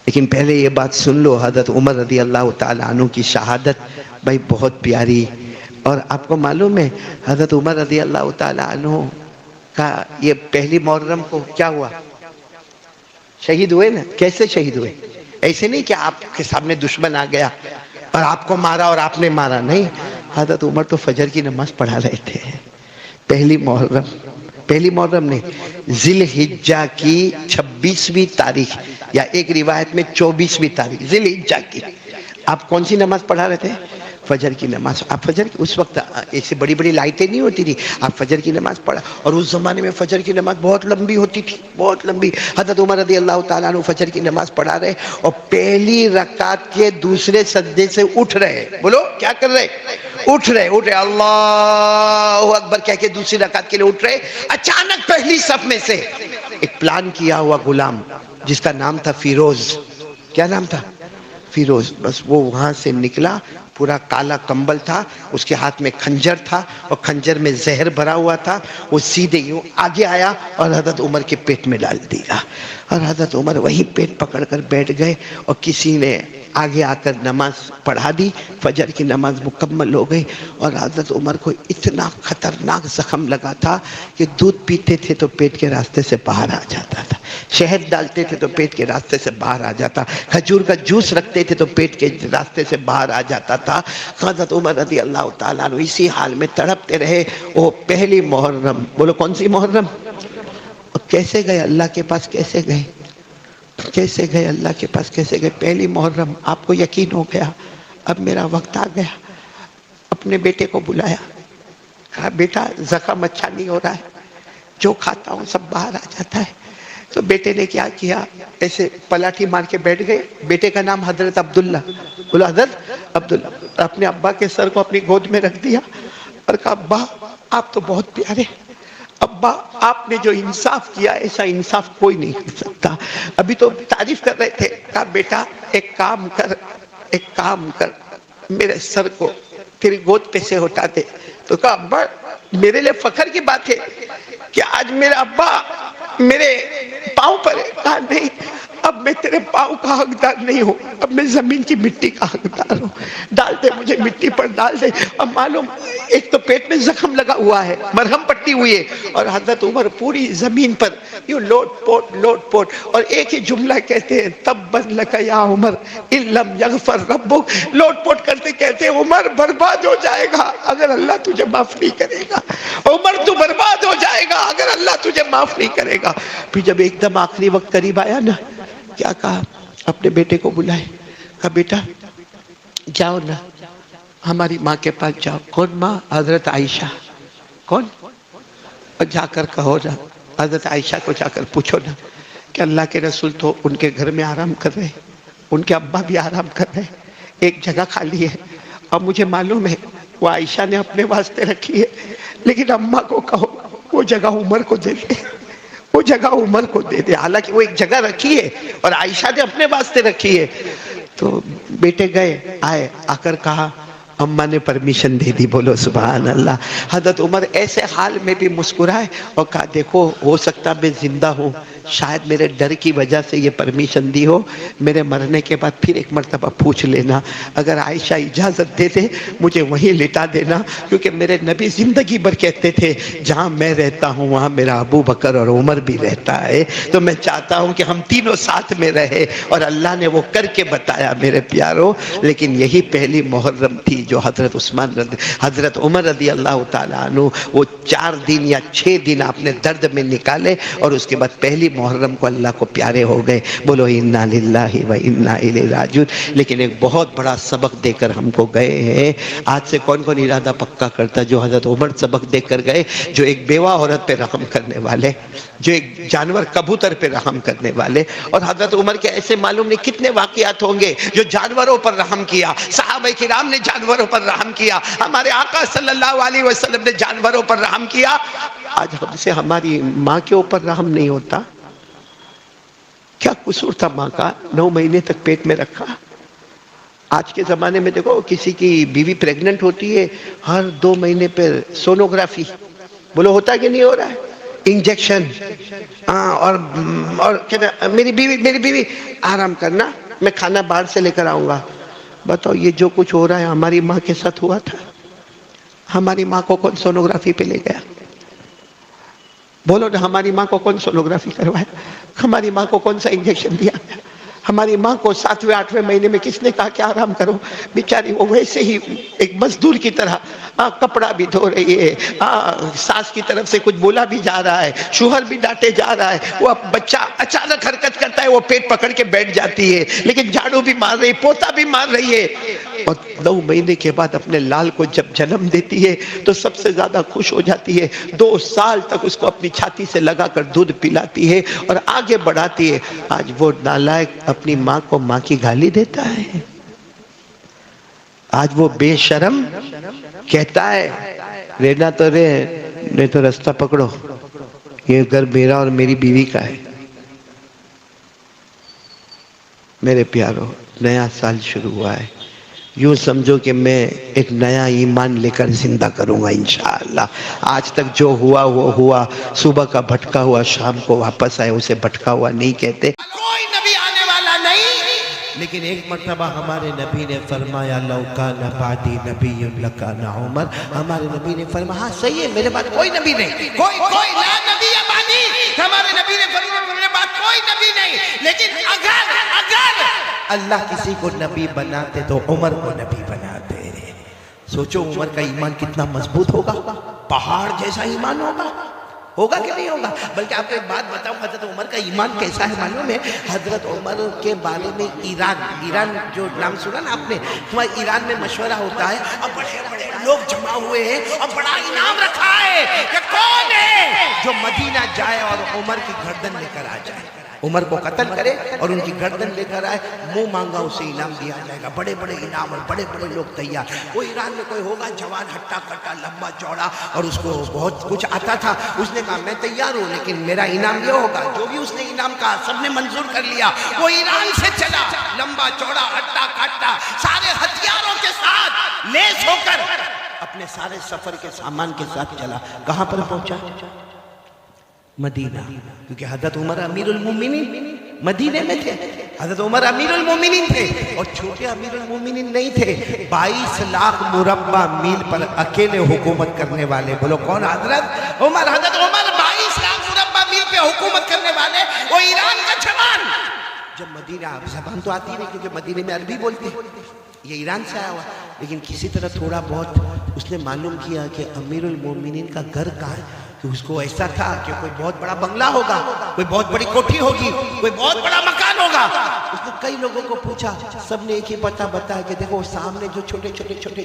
लेकिन पहले ये बात सुन लो, हज़रत उमर रज़ी अल्लाह ताला अन्हु की शहादत भाई बहुत प्यारी। और आपको मालूम है हज़रत उमर रज़ी अल्लाह ताला अन्हु का ये पहली मुहर्रम को क्या हुआ, शहीद हुए ना। कैसे शहीद हुए? ऐसे नहीं कि आपके सामने दुश्मन आ गया और आपको मारा और आपने मारा, नहीं। हज़रत उमर तो फजर की नमाज पढ़ा रहे थे पहली मुहर्रम, पहली मुहर्रम नहीं, जिलहिज्जा की 26वीं तारीख, या एक रिवायत में 24वीं तारीख जिलहिज्जा की। आप कौन सी नमाज पढ़ा रहे थे? फजर की नमाज। आप फजर की, उस वक्त ऐसे बड़ी बड़ी लाइटें नहीं होती थी, आप फजर की नमाज पढ़ा। और उस जमाने में फजर की नमाज बहुत लंबी होती थी, बहुत लंबी। हज़रत उमर रज़ी अल्लाह ताला अन्हु फजर की नमाज पढ़ा रहे और पहली रकात के दूसरे सजदे से उठ रहे। बोलो क्या कर रहे? उठ रहे, उठ रहे, अल्लाह अकबर कह के दूसरी रकात के लिए उठ रहे। अचानक पहली सफ में से एक प्लान किया हुआ गुलाम जिसका नाम था फिरोज, क्या नाम था? फिरोज। बस वो वहां से निकला, पूरा काला कंबल था, उसके हाथ में खंजर था और खंजर में जहर भरा हुआ था। वो सीधे यूं आगे आया और हज़रत उमर के पेट में डाल दिया। और हज़रत उमर वही पेट पकड़कर बैठ गए और किसी ने आगे आकर नमाज पढ़ा दी। फजर की नमाज मुकम्मल हो गई और हज़रत उमर को इतना खतरनाक जख्म लगा था कि दूध पीते थे तो पेट के रास्ते से बाहर आ जाता था, शहद डालते थे तो पेट के रास्ते से बाहर आ जाता, खजूर का जूस रखते थे तो पेट के रास्ते से बाहर आ जाता था। हज़रत उमर रज़ी अल्लाह ताला अन्हु इसी हाल में तड़पते रहे। वो पहली मुहर्रम, बोलो कौन सी मुहर्रम? और कैसे गए अल्लाह के पास? कैसे गए? कैसे गए अल्लाह के पास? कैसे गए? पहली मुहर्रम। आपको यकीन हो गया अब मेरा वक्त आ गया। अपने बेटे को बुलाया, कहा बेटा जख्म अच्छा नहीं हो रहा है, जो खाता हूँ सब बाहर आ जाता है। तो बेटे ने क्या किया, ऐसे पलाठी मार के बैठ गए। बेटे का नाम हजरत अब्दुल्ला, बोलो हजरत अब्दुल्ला। अपने अब्बा के सर को अपनी गोद में रख दिया और कहा अब्बा आप तो बहुत प्यारे, अब्बा आपने जो इंसाफ किया ऐसा इंसाफ कोई नहीं कर सकता। अभी तो तारीफ कर रहे थे। कहा बेटा एक काम कर, एक काम कर, मेरे सर को तेरी गोद पे से उठा दे। तो कहा अब्बा मेरे लिए फखर की बात है कि आज मेरा अब्बा मेरे पाँव पर है। कहा नहीं, अब मैं तेरे पाँव का हकदार नहीं हूँ, अब मैं जमीन की मिट्टी का हकदार हूँ। डाल दे मुझे, मिट्टी पर डाल दे। अब मालूम एक तो पेट में जख्म लगा हुआ है, मरहम पट्टी हुई है, और हजरत उमर पूरी जमीन पर यूं लोट पोट और एक ही जुमला कहते हैं तब्बन लका या उमर इल्लम यगफर रब्बुक। लोट पोट करते कहते हैं उमर बर्बाद हो जाएगा अगर अल्लाह तुझे माफ नहीं करेगा, उमर तू बर्बाद हो जाएगा अगर अल्लाह तुझे माफ नहीं करेगा। फिर जब एकदम आखिरी वक्त करीब आया ना, क्या कहा, अपने बेटे को बुलाए, कहा बेटा जाओ ना हमारी माँ के पास जाओ। कौन माँ? हजरत आयशा। कौन? और जाकर कहो ना, हजरत आयशा को जाकर पूछो ना कि अल्लाह के रसूल तो उनके घर में आराम कर रहे, उनके अब्बा भी आराम कर रहे, एक जगह खाली है। अब मुझे मालूम है वो आयशा ने अपने वास्ते रखी है, लेकिन अम्मा को कहो वो जगह उमर को दे दे, वो जगह उमर को दे दे। हालांकि वो एक जगह रखी है और आयशा ने अपने वास्ते रखी है। तो बेटे गए, आए, आकर कहा अम्मा ने परमिशन दे दी। बोलो सुभान अल्लाह। हज़रत उमर ऐसे हाल में भी मुस्कुराए और कहा देखो हो सकता मैं जिंदा हूँ, शायद मेरे डर की वजह से ये परमिशन दी हो, मेरे मरने के बाद फिर एक मरतबा पूछ लेना, अगर आयशा इजाज़त दे दे मुझे वहीं लिटा देना, क्योंकि मेरे नबी ज़िंदगी भर कहते थे जहाँ मैं रहता हूँ वहाँ मेरा अबू बकर और उमर भी रहता है, तो मैं चाहता हूँ कि हम तीनों साथ में रहे। और अल्लाह ने वो करके बताया मेरे प्यारो। लेकिन यही पहली मुहर्रम थी जो हजरत उमर रज़ी अल्लाह ताला अन्हु वो 4 दिन या 6 दिन आपने दर्द में निकाले और उसके बाद पहली मुहर्रम को अल्लाह को प्यारे हो गए। बोलो इन्ना लिल्लाहि व इन्ना इलैहि राजिऊन। लेकिन एक बहुत बड़ा सबक देकर हमको गए हैं। आज से कौन कौन इरादा पक्का करता जो हजरत उमर सबक देकर गए, जो एक बेवा औरत पे रहम करने वाले, जो एक जानवर कबूतर पे रहम करने वाले। और हजरत उमर के ऐसे मालूम नहीं कितने वाकयात होंगे जो जानवरों पर रहम किया। सहाबा किराम ने जानवरों पर रहम किया, हमारे आका सल्लल्लाहु अलैहि वसल्लम ने जानवरों पर रहम किया। आज हमसे हमारी माँ के ऊपर रहम नहीं होता। क्या कसूर था माँ का? 9 महीने तक पेट में रखा। आज के जमाने में देखो किसी की बीवी प्रेग्नेंट होती है, हर 2 महीने पर सोनोग्राफी। बोलो होता है कि नहीं हो रहा है? इंजेक्शन। हाँ, और कहते मेरी बीवी आराम करना, मैं खाना बाहर से लेकर आऊंगा। बताओ ये जो कुछ हो रहा है हमारी माँ के साथ हुआ था? हमारी माँ को कौन सोनोग्राफी पे ले गया? बोलो ना, हमारी माँ को कौन सोनोग्राफी करवाया? हमारी माँ को कौन सा इंजेक्शन दिया? हमारी माँ को 7वें 8वें महीने में किसने कहा कि आराम करो? बेचारी वो वैसे ही एक मजदूर की तरह कपड़ा भी धो रही है, सास की तरफ से कुछ बोला भी जा रहा है, शूहर भी डांटे जा रहा है, वो बच्चा अचानक हरकत करता है, वो पेट पकड़ के बैठ जाती है, लेकिन झाड़ू भी मार रही, पोता भी मार रही है। और 9 महीने के बाद अपने लाल को जब जन्म देती है तो सबसे ज्यादा खुश हो जाती है। 2 साल तक उसको अपनी छाती से लगाकर दूध पिलाती है और आगे बढ़ाती है। आज वो नालायक अपनी माँ को माँ की गाली देता है। आज वो बेशर्म कहता है रहना तो रे, नहीं तो रास्ता पकड़ो, ये घर मेरा और मेरी बीवी का है। मेरे प्यारों, नया साल शुरू हुआ है, यूं समझो कि मैं एक नया ईमान लेकर जिंदा करूंगा इंशाअल्लाह। आज तक जो हुआ वो हुआ, सुबह का भटका हुआ शाम को वापस आए, उसे भटका हुआ नहीं कहते। कोई नबी आने वाला नहीं, लेकिन एक मर्तबा हमारे नबी ने फरमाया लौका नबादी नबी लकाना उमर। हमारे नबी ने फरमाया हाँ सही है, मेरे बाद कोई नबी नहीं, कोई ला नबी अबादी। हमारे नबी ने फरमाया मेरे बाद कोई नबी नहीं, लेकिन अगर अल्लाह किसी को नबी बनाते तो उमर को नबी बनाते। सोचो उमर का ईमान कितना मजबूत होगा, पहाड़ जैसा ईमान होगा कि नहीं होगा? बल्कि आपको एक बात बताऊं, हजरत उमर का ईमान कैसा है मालूम है? हजरत उमर के बारे में ईरान जो नाम सुना ना आपने, तुम्हारे ईरान में मशवरा होता है और बड़े बड़े लोग जमा हुए हैं और बड़ा इनाम रखा है कि कौन है जो मदीना जाए और उमर की गर्दन लेकर आ जाए, उमर को कत्ल करे और उनकी गर्दन लेकर आए, मुंह मांगा उसे इनाम दिया जाएगा। बड़े बड़े इनाम और बड़े बड़े लोग तैयार। वो ईरान में कोई होगा जवान, हट्टा कट्टा, लंबा चौड़ा और उसको बहुत कुछ आता था, उसने कहा मैं तैयार हूँ लेकिन मेरा इनाम ये होगा। जो भी उसने इनाम कहा सबने मंजूर कर लिया। वो ईरान से चला, लंबा चौड़ा, हट्टा कट्टा, सारे हथियारों के साथ लेस होकर अपने सारे सफर के सामान के साथ चला। कहां पर पहुंचा? मदीना, क्योंकि हजरत उमर अमीरुल मोमिनीन मदीने में थे। हजरत उमर अमीरुल मोमिनीन थे और छोटे अमीरुल मोमिनीन नहीं थे। 22 लाख मुरब्बा मील पर अकेले हुकूमत करने वाले, बोलो कौन? हजरत उमर। हजरत उमर 22 लाख मुरब्बा मील पे हुकूमत करने वाले, वो ईरान का जवान। जब मदीना, जबान तो आती नहीं क्योंकि मदीने में अरबी बोलते, ये ईरान से आया हुआ, लेकिन किसी तरह थोड़ा बहुत उसने मालूम किया कि अमीरुल मोमिनीन का घर कहाँ है। कि उसको ऐसा था कि कोई बहुत बड़ा बंगला होगा, कोई बहुत बड़ी कोठी होगी, कोई बहुत बड़ा मकान होगा। उसने कई लोगों को पूछा, सबने एक ही पता बताया कि देखो सामने जो छोटे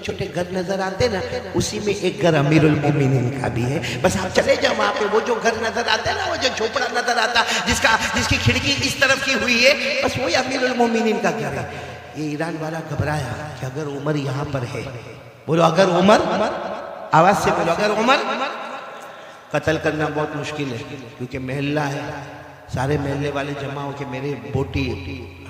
छोटे घर नजर आते ना, उसी में एक घर अमीरुल मोमिनीन का भी है। बस आप चले जाओ वहां पे, वो जो घर नजर आता है ना, वो जो झोपड़ा नजर आता जिसकी खिड़की इस तरफ की हुई है, बस वही अमीरुल मोमिनीन का घर है। ये ईरान वाला घबराया कि अगर उमर यहाँ पर है, बोलो अगर उमर, आवाज से बोलो अगर उमर, कत्ल करना बहुत मुश्किल है क्योंकि महल्ला है, सारे महल्ले वाले जमा होकर मेरे बोटी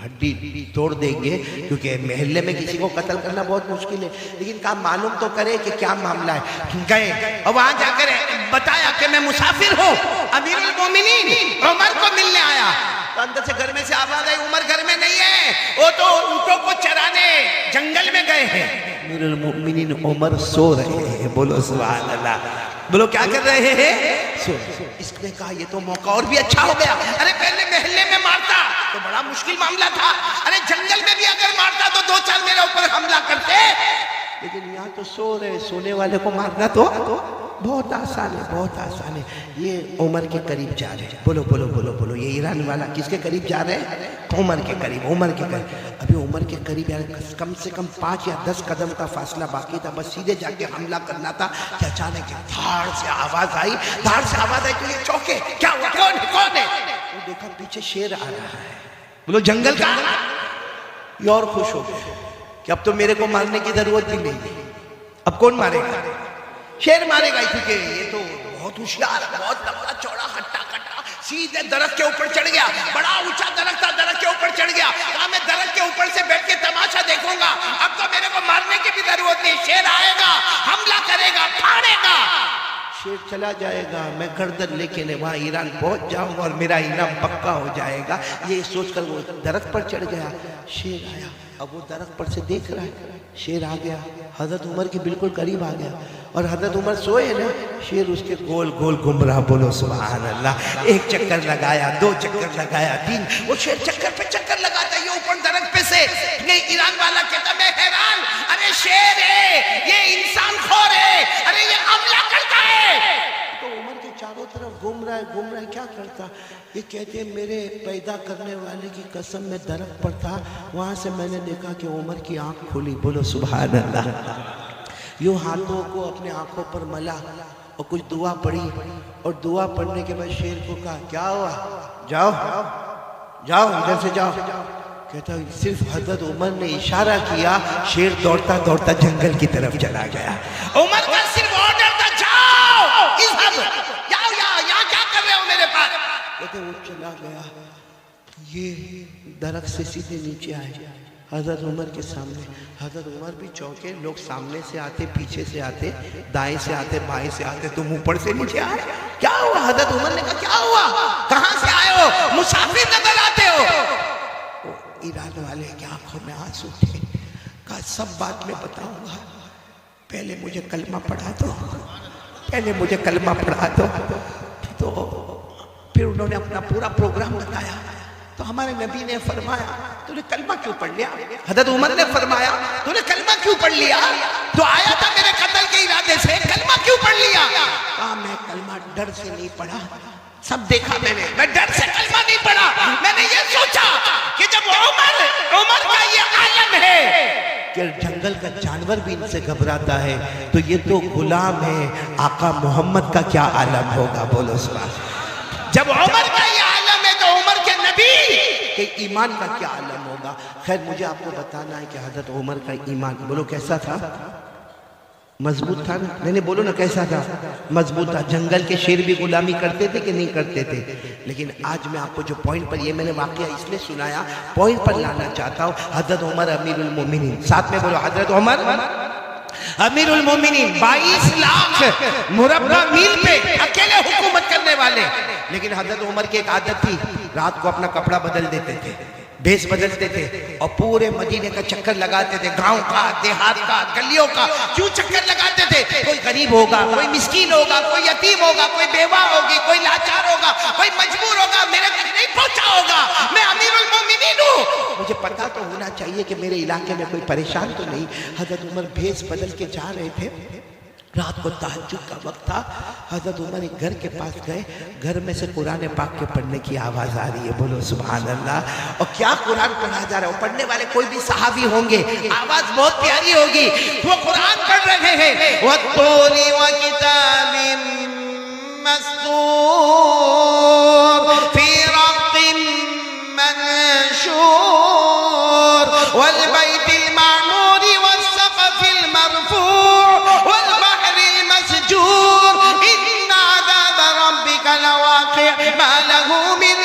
हड्डी तोड़ देंगे, क्योंकि महल्ले में किसी को कत्ल करना बहुत मुश्किल है। लेकिन काम मालूम तो करे कि क्या मामला है। गए और वहां जाकर बताया कि मैं मुसाफिर हूँ, अमीरुल मोमिनीन उमर को मिलने आया। तो अंदर से घर में से आवाज आई, उमर घर में नहीं है, वो तो ऊंटों को चराने जंगल में गए हैं। अमीरुल मोमिनीन उमर सो रहे हैं, बोलो सुभान अल्लाह, बोलो क्या कर रहे हैं? सो। इसने कहा ये तो मौका और भी अच्छा हो गया। अरे पहले महल्ले में मारता तो बड़ा मुश्किल मामला था, अरे जंगल में भी अगर मारता तो 2-4 मेरे ऊपर हमला करते, लेकिन यहाँ तो सो रहे, सोने वाले को मारना तो बहुत आसान है, बहुत आसान है। ये उमर के करीब जा रहे हैं, बोलो बोलो बोलो बोलो, ये ईरान वाला किसके करीब जा रहे हैं? उमर के करीब, उमर के करीब। अभी उमर के करीब यार कम से कम 5 या 10 कदम का फासला बाकी था, बस सीधे जाके हमला करना था कि अचानक धाड़ से आवाज आई, धाड़ से आवाज आई तो ये चौके, क्या हुआ, कौन है? वो देखा पीछे शेर आ रहा है, बोलो जंगल का। ये और खुश हो गए कि अब तो मेरे को मारने की जरूरत भी नहीं, अब कौन मारेगा? शेर मारेगा, क्योंकि ये तो बहुत होशियार, बहुत लंबा चौड़ा, हट्टा कट्टा, सीधे दरख्त के ऊपर चढ़ गया। बड़ा ऊंचा दरख्त था, दरख्त के ऊपर चढ़ गया। कहा मैं दरख्त के ऊपर से बैठ के तमाशा देखूंगा, अब तो मेरे को मारने की भी जरूरत नहीं, शेर आएगा, हमला करेगा, फाड़ेगा। शेर चला जाएगा, मैं गर्दन लेके वहाँ ईरान पहुँच जाऊँगा और मेरा इनाम पक्का हो जाएगा। ये सोचकर वो दरख्त पर चढ़ गया। शेर आया, अब वो दरख्त पर से देख रहा है, शेर आ गया, हजरत उमर के बिल्कुल करीब आ गया और हजरत उमर सोए ना, शेर उसके गोल गोल घूम रहा। बोलो सुभान अल्लाह। एक चक्कर लगाया, 2 चक्कर लगाया, 3, वो शेर चक्कर पे चक्कर लगाता, ये ऊपर दरख्त पे से नहीं। ईरान वाला कहता मैं हैरान, अरे शेर है ये, इंसान खोर है, अरे ये हमला करता है। तो उमर के चारों तरफ घूम रहा है, क्या करता? ये कहते हैं मेरे पैदा करने वाले की कसम में दरख्त पर था, वहां से मैंने देखा कि उमर की आंख खुली। बोलो सुभान अल्लाह। यूं हाथों को अपने आंखों पर मला और कुछ दुआ पढ़ी और दुआ पढ़ने के बाद शेर को कहा क्या हुआ, जाओ जाओ इधर से जाओ। कहता सिर्फ हजरत उमर ने इशारा किया, शेर दौड़ता दौड़ता जंगल की तरफ चला गया। उमर का सिर्फ ऑर्डर था जाओ, जाओ यहाँ क्या कर रहे हो मेरे पास। कहते वो चला गया, ये दरख्त से सीधे नीचे आए हजरत उमर के सामने। हजरत उमर भी चौंके, लोग सामने से आते, पीछे से आते, दाएं से आते, बाएं से आते, तुम ऊपर से नीचे आए, क्या हुआ? हजरत उमर ने कहा क्या हुआ, कहां से आए हो, मुसाफिर नजर आते हो। ईरान वाले की आंखों में आंसू थे। कहा सब बात में बताऊंगा, पहले मुझे कलमा पढ़ा दो, पहले मुझे कलमा पढ़ा दो। तो फिर उन्होंने अपना पूरा प्रोग्राम बताया। तो हमारे नबी ने फरमाया तूने कलमा क्यों पढ़ लिया? हजरत उमर ने फरमाया तूने कलमा क्यों पढ़ लिया? तो आया था मेरे कत्ल के इरादे से, कलमा क्यों पढ़ लिया? कहा मैं कलमा डर से नहीं पढ़ा, सब देखा मैंने, मैं डर से कलमा नहीं पढ़ा। मैंने ये सोचा कि जब उमर का ये आलम है कि जंगल का जानवर भी इनसे घबराता है, तो ये तो गुलाम है, आका मोहम्मद का क्या आलम होगा। बोलो सुभान। जब उमर का ये आलम है तो उमर के नबी के ईमान का क्या आलम होगा। खैर मुझे आपको बताना है कि हजरत उमर का ईमान बोलो कैसा था, मजबूत था ना? नहीं बोलो ना कैसा था, मजबूत था। जंगल के शेर भी गुलामी करते थे कि नहीं करते थे? लेकिन आज मैं आपको जो पॉइंट पर, ये मैंने वाकया इसलिए सुनाया, पॉइंट पर लाना चाहता हूँ। हजरत उमर अमीरुल मोमिनीन, साथ में बोलो हजरत उमर अमीरुल मोमिनीन, 22 लाख मुरब्बा मील पे अकेले हुकूमत करने वाले। लेकिन हजरत उमर की एक आदत थी, रात को अपना कपड़ा बदल देते थे, भेष बदलते थे और पूरे मदीने का चक्कर लगाते थे, गांव का, देहात का, गलियों का। क्यों चक्कर लगाते थे? कोई गरीब होगा, कोई मिस्कीन होगा, कोई यतीम होगा, कोई बेवा होगी, कोई लाचार होगा, कोई मजबूर होगा, मेरे तक नहीं पहुंचा होगा। मैं अमीरुल मोमिनीन हूं, मुझे पता तो होना चाहिए कि मेरे इलाके में कोई परेशान तो नहीं। हजरत उमर भेष बदल के जा रहे थे, रात को तहज्जुद का वक्त था। हजरत उमर एक घर के पास गए, घर में से कुरान पाक के पढ़ने की आवाज आ रही है। बोलो सुभान अल्लाह। और क्या कुरान पढ़ा जा रहा है? पढ़ने वाले कोई भी सहाबी होंगे, आवाज बहुत प्यारी होगी। वो कुरान पढ़ रहे हैं, वत्तूरी व किताबिम मस्तूर फी रक़्क़िम मनशूर वल बैतिल मामूर वस्सक़फ़िल मरफ़ूअ वल बहरिल मस्जूर इन्ना अज़ाब रब्बिका लवाक़िअ मा लहू मिन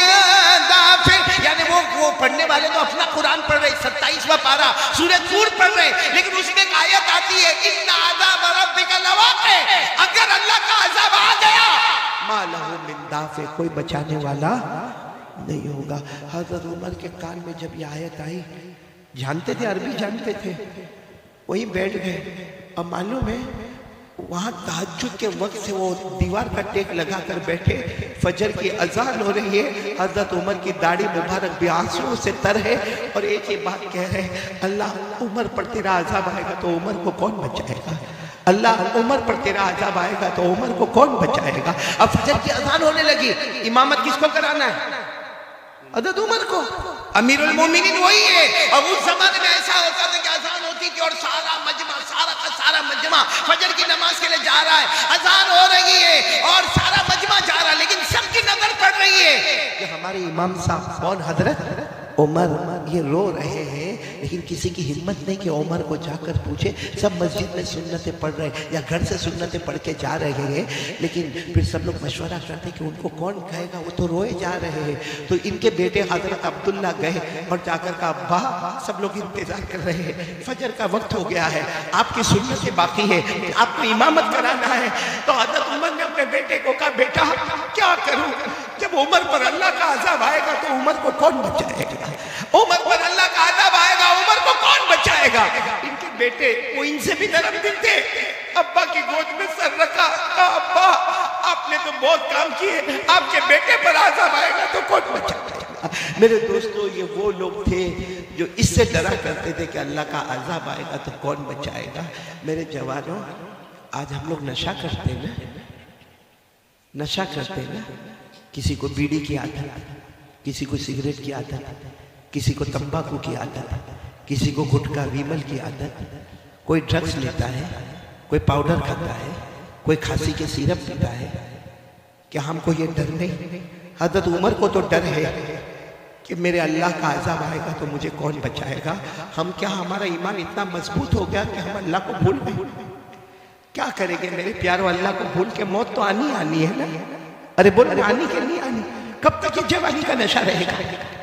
दाफ़िअ। यानी वो पढ़ने वाले तो अपना कुरान पढ़ रहे, 27वां पारा सूरह तूर पढ़ रहे, लेकिन उसमें एक आयत आती है इन्ना अज़ाब रब्बिका लवाक़िअ, अगर अल्लाह का अज़ाब आ गया मा लहू मिन दाफ़िअ, कोई बचाने वाला नहीं होगा। हजरत उमर के कान में जब ये आयत आई, जानते थे, अरबी जानते थे, वही बैठ गए। अब मालूम है वहां तहज्जुद के वक्त से वो दीवार का टेक लगा कर बैठे, फजर की अजान हो रही है, हजरत उमर की दाढ़ी मुबारक भी आंसुओं से तर है और एक ही बात कह रहे हैं, अल्लाह उमर पर तेरा अजाब आएगा तो उमर को कौन बचाएगा? अल्लाह उमर पर तेरा अजाब आएगा तो उमर को कौन बचाएगा? अब फजर की अजान होने लगी, इमामत किसको कराना है? हजरत उमर को। अमीरुल मोमिनीन वही है। और उस जमाने में ऐसा होता था कि अजान होती थी और सारा मजमा, सारा का सारा मजमा फजर की नमाज के लिए जा रहा है, अजान हो रही है और सारा मजमा जा रहा है, लेकिन सबकी नजर पड़ रही है कि हमारे इमाम साहब कौन? हजरत उमर। ये रो रहे हैं लेकिन किसी की हिम्मत नहीं कि उमर को जाकर पूछे। सब मस्जिद में सुन्नतें पढ़ रहे या घर से सुन्नतें पढ़ के जा रहे हैं, लेकिन फिर सब लोग मशवरा करते कि उनको कौन कहेगा, वो तो रोए जा रहे हैं। तो इनके बेटे हजरत अब्दुल्ला गए और जाकर कहा, अब्बा सब लोग इंतजार कर रहे हैं, फजर का वक्त हो गया है, आपकी सुन्नतें बाकी है, आपको इमामत कराना है। तो हजरत उमर ने अपने बेटे को कहा, बेटा क्या करूं, जब उमर पर अल्लाह का अज़ाब आएगा तो उमर को कौन बचाएगा, उमर पर अल्लाह का अज़ाब आएगा, उमर को कौन बचाएगा। इनके बेटे वो इनसे भी नरम दिल थे, अब्बा की गोद में सर रखा, कहा, अब्बा आपने तो बहुत काम किए, आपके बेटे पर अज़ाब आएगा तो कौन बचाएगा। मेरे दोस्तों, ये वो लोग थे जो इससे डरा करते थे कि अल्लाह का अज़ाब आएगा तो कौन बचाएगा। मेरे जवानों, आज हम लोग नशा करते हैं ना, नशा करते हैं ना, किसी को बीड़ी की आदत, किसी को सिगरेट की आदत, किसी को तंबाकू की आदत, किसी को गुटखा विमल की आदत, कोई ड्रग्स लेता है, कोई पाउडर खाता है, कोई खांसी के सिरप पीता है। क्या हमको ये डर नहीं? हज़रत उमर को तो डर है कि मेरे अल्लाह का अज़ाब आएगा तो मुझे कौन बचाएगा। हम क्या, हमारा ईमान इतना मजबूत हो गया कि हम अल्लाह को भूल गए। क्या करेंगे मेरे प्यारो, अल्लाह को भूल के मौत तो आनी आनी है ना। अरे बोल, आनी के नहीं आनी? कब तक ये जवानी का नशा रहेगा,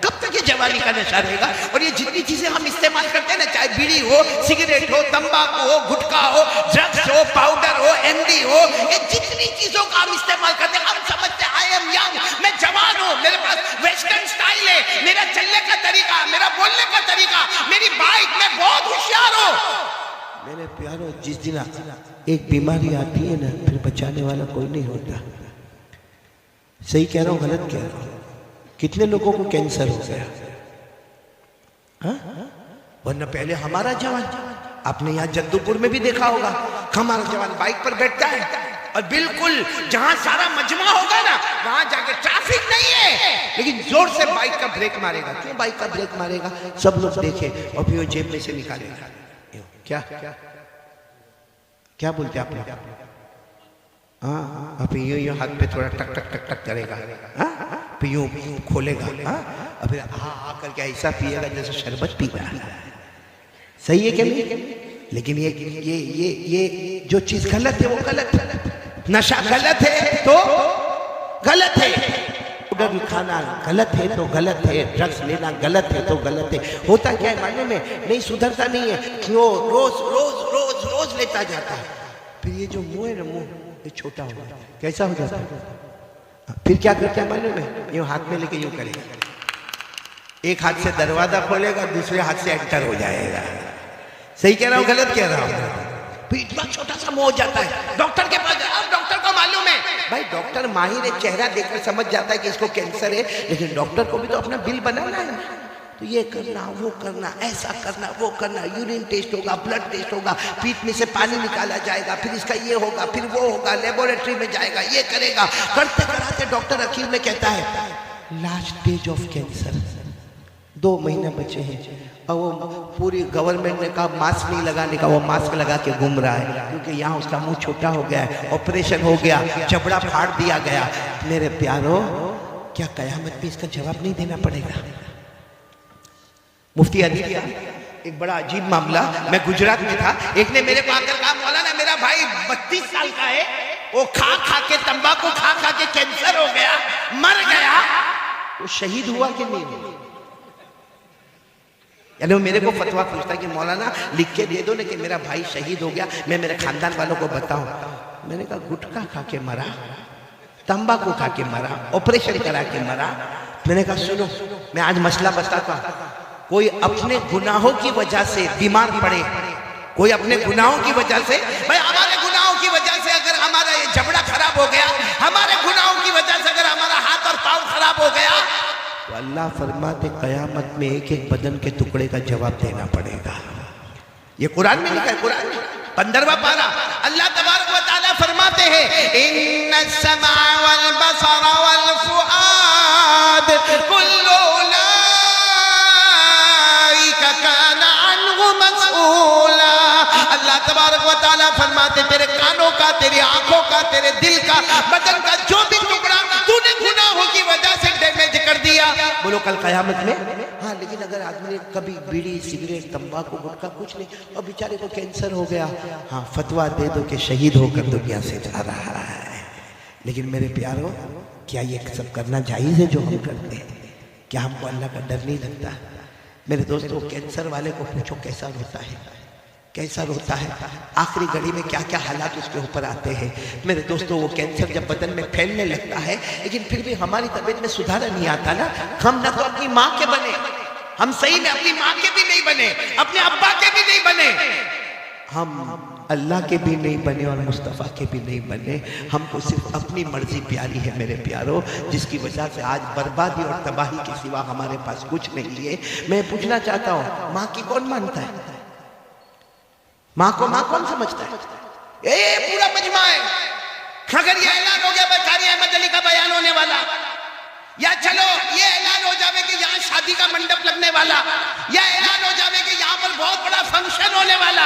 कब तक ये जवानी का नशा रहेगा। और ये जितनी चीजें हम इस्तेमाल करते हैं ना, चाहे बीड़ी हो, सिगरेट हो, तंबाकू हो, गुटखा हो, ड्रग्स हो, पाउडर हो, एमडी हो, ये जितनी चीजों का हम इस्तेमाल करते हैं, हम समझते हैं आई एम यंग, मैं जवान हूं, मेरे पास वेस्टर्न स्टाइल है, मेरा चलने का तरीका, मेरा बोलने का तरीका, मेरी बाइक, मैं बहुत होशियार हूं। मेरे प्यारो, जिस दिन एक बीमारी आती है ना, फिर बचाने वाला कोई नहीं होता। सही कह रहा हूं, गलत कह रहा हूं? कितने लोगों को कैंसर हो गया, वरना पहले हमारा जवान, आपने यहाँ जद्दूपुर में भी देखा होगा, हमारा जवान बाइक पर बैठता है और बिल्कुल जहां सारा मजमा होगा ना, वहां जाके ट्रैफिक नहीं है, लेकिन जोर से बाइक का ब्रेक मारेगा। क्यों बाइक का ब्रेक मारेगा? सब लोग देखे और फिर वो जेब में से निकालेगा। क्या क्या बोलते आप लोग? हाँ, अब यूं हाथ पे थोड़ा टक टक टक टक करेगा, फिर यूं खोलेगा, और फिर हाँ करके ऐसा पिएगा जैसे शरबत पी रहा है। सही है क्या नहीं? लेकिन ये जो चीज गलत है वो गलत है, नशा गलत है तो गलत है, पाउडर खाना गलत है तो गलत है, ड्रग्स लेना गलत है तो गलत है। होता क्या है मालूम है? नहीं सुधरता नहीं है, क्यों रोज रोज रोज रोज लेता जाता है। फिर ये जो मुंह है ना, मुंह ये छोटा हो जाता है। कैसा हो जाता है? फिर क्या करता है मालूम है? यूं हाथ में लेके यूं करेगा, एक हाथ से दरवाजा खोलेगा, दूसरे हाथ से एंटर हो जाएगा। सही कह रहा हूँ गलत कह रहा हूँ? फिर इतना छोटा सा मुंह हो जाता है। डॉक्टर के पास, अब डॉक्टर को मालूम है भाई, डॉक्टर माहिर है, चेहरा देखकर समझ जाता है कि इसको कैंसर है, लेकिन डॉक्टर को भी तो अपना बिल बनाना है। तो ये करना, वो करना, ऐसा करना, वो करना, यूरिन टेस्ट होगा, ब्लड टेस्ट होगा, पीठ में से पानी निकाला जाएगा, फिर इसका ये होगा, फिर वो होगा, लेबोरेटरी में जाएगा, ये करेगा। करते कराते डॉक्टर आखिर में कहता है लास्ट स्टेज ऑफ कैंसर, 2 महीने बचे हैं। और वो पूरी गवर्नमेंट ने कहा मास्क नहीं लगाने का, वो मास्क लगा के घूम रहा है, क्योंकि यहाँ उसका मुंह छोटा हो गया है, ऑपरेशन हो गया, जबड़ा फाड़ दिया गया। मेरे प्यारो, क्या कयामत में इसका जवाब नहीं देना पड़ेगा? मुफ्ती अजीज, एक बड़ा अजीब मामला, मैं गुजरात में था, एक ने मेरे को आकर कहा, मौलाना मेरा भाई 32 साल का है, वो खा खा के, तंबाकू खा खा के कैंसर हो गया, मर गया। वो शहीद हुआ कि नहीं? यानी वो मेरे को फतवा पूछता है कि मौलाना लिख के दे दो ना कि मेरा भाई शहीद हो गया, मैं मेरे खानदान वालों को बताऊं। मैंने कहा गुटखा खा के मरा, तंबाकू खा के मरा, ऑपरेशन करा के मरा। मैंने कहा सुनो, मैं आज मसला बताता हूं। कोई अपने गुनाहों की वजह से बीमार पड़े, कोई अपने गुनाहों की वजह से, भाई हमारे गुनाहों की वजह से अगर हमारा ये जबड़ा खराब हो गया, हमारे गुनाहों की वजह से अगर हमारा हाथ और पांव खराब हो गया, तो अल्लाह फरमाते कयामत में एक एक बदन के टुकड़े का जवाब देना पड़ेगा। ये कुरान में लिखा है, कुरान में 15वां पारा, अल्लाह तबारक व तआला फरमाते हैं इन्नस समा वल बसर वल फुआद कुल्लु उलाइका काना अन्हु मसऊला। अल्लाह तबारक व तआला फरमाते तेरे कानों का, तेरी आंखों का, तेरे दिल का, बदन का जो भी टुकड़ा तू तूने गुनाहों की वजह से डैमेज कर दिया। बोलो कल कयामत में। हाँ, लेकिन अगर आदमी ने कभी बीड़ी सिगरेट तंबाकू गुटखा कुछ नहीं और बेचारे को कैंसर हो गया, हाँ फतवा दे दो कि शहीद होकर दुनिया से जा रहा है। लेकिन मेरे प्यारों, क्या ये सब करना जायज़ है जो हम करते हैं? क्या हमको अल्लाह का डर नहीं लगता? मेरे दोस्तों, कैंसर वाले को पूछो कैसा रोता है, कैसा रोता है, आखिरी घड़ी में क्या क्या हालात उसके ऊपर आते हैं। मेरे दोस्तों, वो कैंसर जब बदन में फैलने लगता है, लेकिन फिर भी हमारी तबीयत में सुधार नहीं आता ना। हम ना तो अपनी माँ के बने, हम सही में अपनी माँ के भी नहीं बने, अपने अब्बा के भी नहीं बने, हम अल्लाह के भी नहीं बने और मुस्तफ़ा के भी नहीं बने। हमको सिर्फ अपनी मर्जी प्यारी है मेरे प्यारों, जिसकी वजह से आज बर्बादी और तबाही के सिवा हमारे पास कुछ नहीं है। मैं पूछना चाहता हूँ, माँ की कौन मानता है? माँ को माँ कौन समझता है? ये पूरा मजमा है। अगर ये ऐलान हो गया कारी अहमद अली का बयान होने वाला, या चलो ये ऐलान हो जावे कि यहाँ शादी का मंडप लगने वाला, या ऐलान हो जावे कि यहाँ पर बहुत बड़ा फंक्शन होने वाला,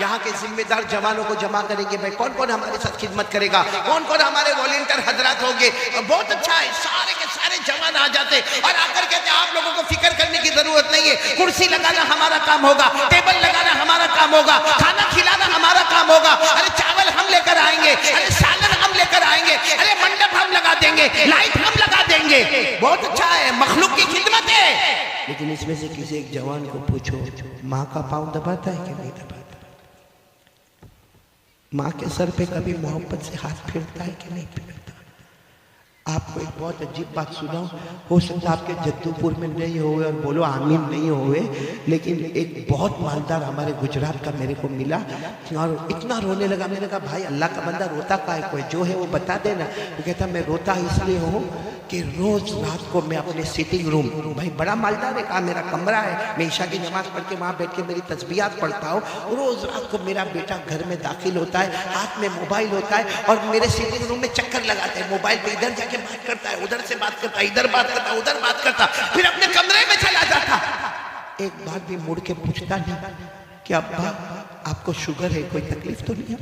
यहाँ के जिम्मेदार जवानों को जमा करेंगे। भाई कौन कौन हमारे साथ खिदमत करेगा, कौन कौन हमारे वॉलंटियर हजरात होंगे। बहुत अच्छा है, सारे के सारे जवान आ जाते और आकर कहते आप लोगों को फिक्र करने की जरूरत नहीं है, कुर्सी लगाना हमारा काम होगा, टेबल लगाना हमारा काम होगा, खाना खिलाना हमारा काम होगा। अरे चावल हम लेकर आएंगे, अरे सालन हम लेकर आएंगे, अरे मंडप हम लगा देंगे, लाइट हम लगा देंगे। बहुत अच्छा है, मखलूक की खिदमत है। लेकिन इसमें से किसी एक जवान को पूछो, माँ का पांव दबाता है कि नहीं दबाता? माँ के सर पे कभी मोहब्बत से हाथ फेरता है कि नहीं फेरता? आपको एक बहुत अजीब बात सुनाऊं, हो सकता है आपके जद्दूपुर में नहीं होवे और बोलो आमीन नहीं होवे, लेकिन एक बहुत मालदार हमारे गुजरात का मेरे को मिला और इतना रोने लगा। मैंने कहा भाई अल्लाह का बंदा रोता का है, कोई जो है वो बता देना। वो कहता मैं रोता इसलिए हूँ कि रोज रात को मैं अपने सिटिंग रूम, भाई बड़ा मालदार है, कहा मेरा कमरा है, मैं ईशा की नमाज पढ़ के वहाँ बैठ के मेरी तस्बीहात पढ़ता हूँ। रोज रात को मेरा बेटा घर में दाखिल होता है, हाथ में मोबाइल होता है और मेरे सिटिंग रूम में चक्कर लगाते हैं, मोबाइल पे इधर जाके बात करता है, उधर से बात करता है, इधर बात करता है, उधर बात करता, फिर अपने कमरे में चला जाता। एक बार भी मुड़ के पूछता नहीं कि अब्बा आपको शुगर है, कोई तकलीफ तो नहीं?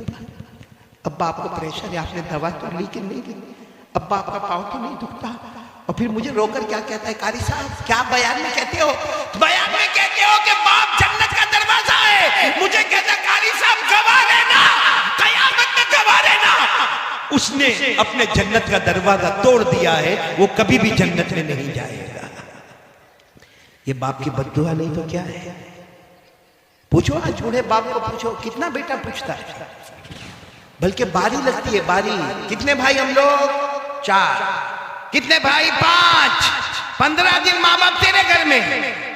अब्बा आपको प्रेशर है, आपने दवा तो ली कि नहीं ली? अब्बा आपका पाँव तो नहीं दुखता? और फिर मुझे रोकर क्या कहता है, कारी साहब क्या बयान में कहते हो? बयान में कहते हो कि बाप जन्नत का दरवाजा है। मुझे कहता कारी साहब गवाह रहना, कयामत में गवाह रहना, उसने अपने जन्नत का दरवाजा तोड़ दिया है, वो कभी भी जन्नत में नहीं जाएगा। ये बाप की बद्दुआ नहीं तो क्या है? पूछो आज बूढ़े बाप को पूछो, कितना बेटा पूछता है? बल्कि बारी लगती है, बारी। कितने भाई हम लोग? 4। कितने भाई? 5। 15 दिन माँ बाप तेरे घर में,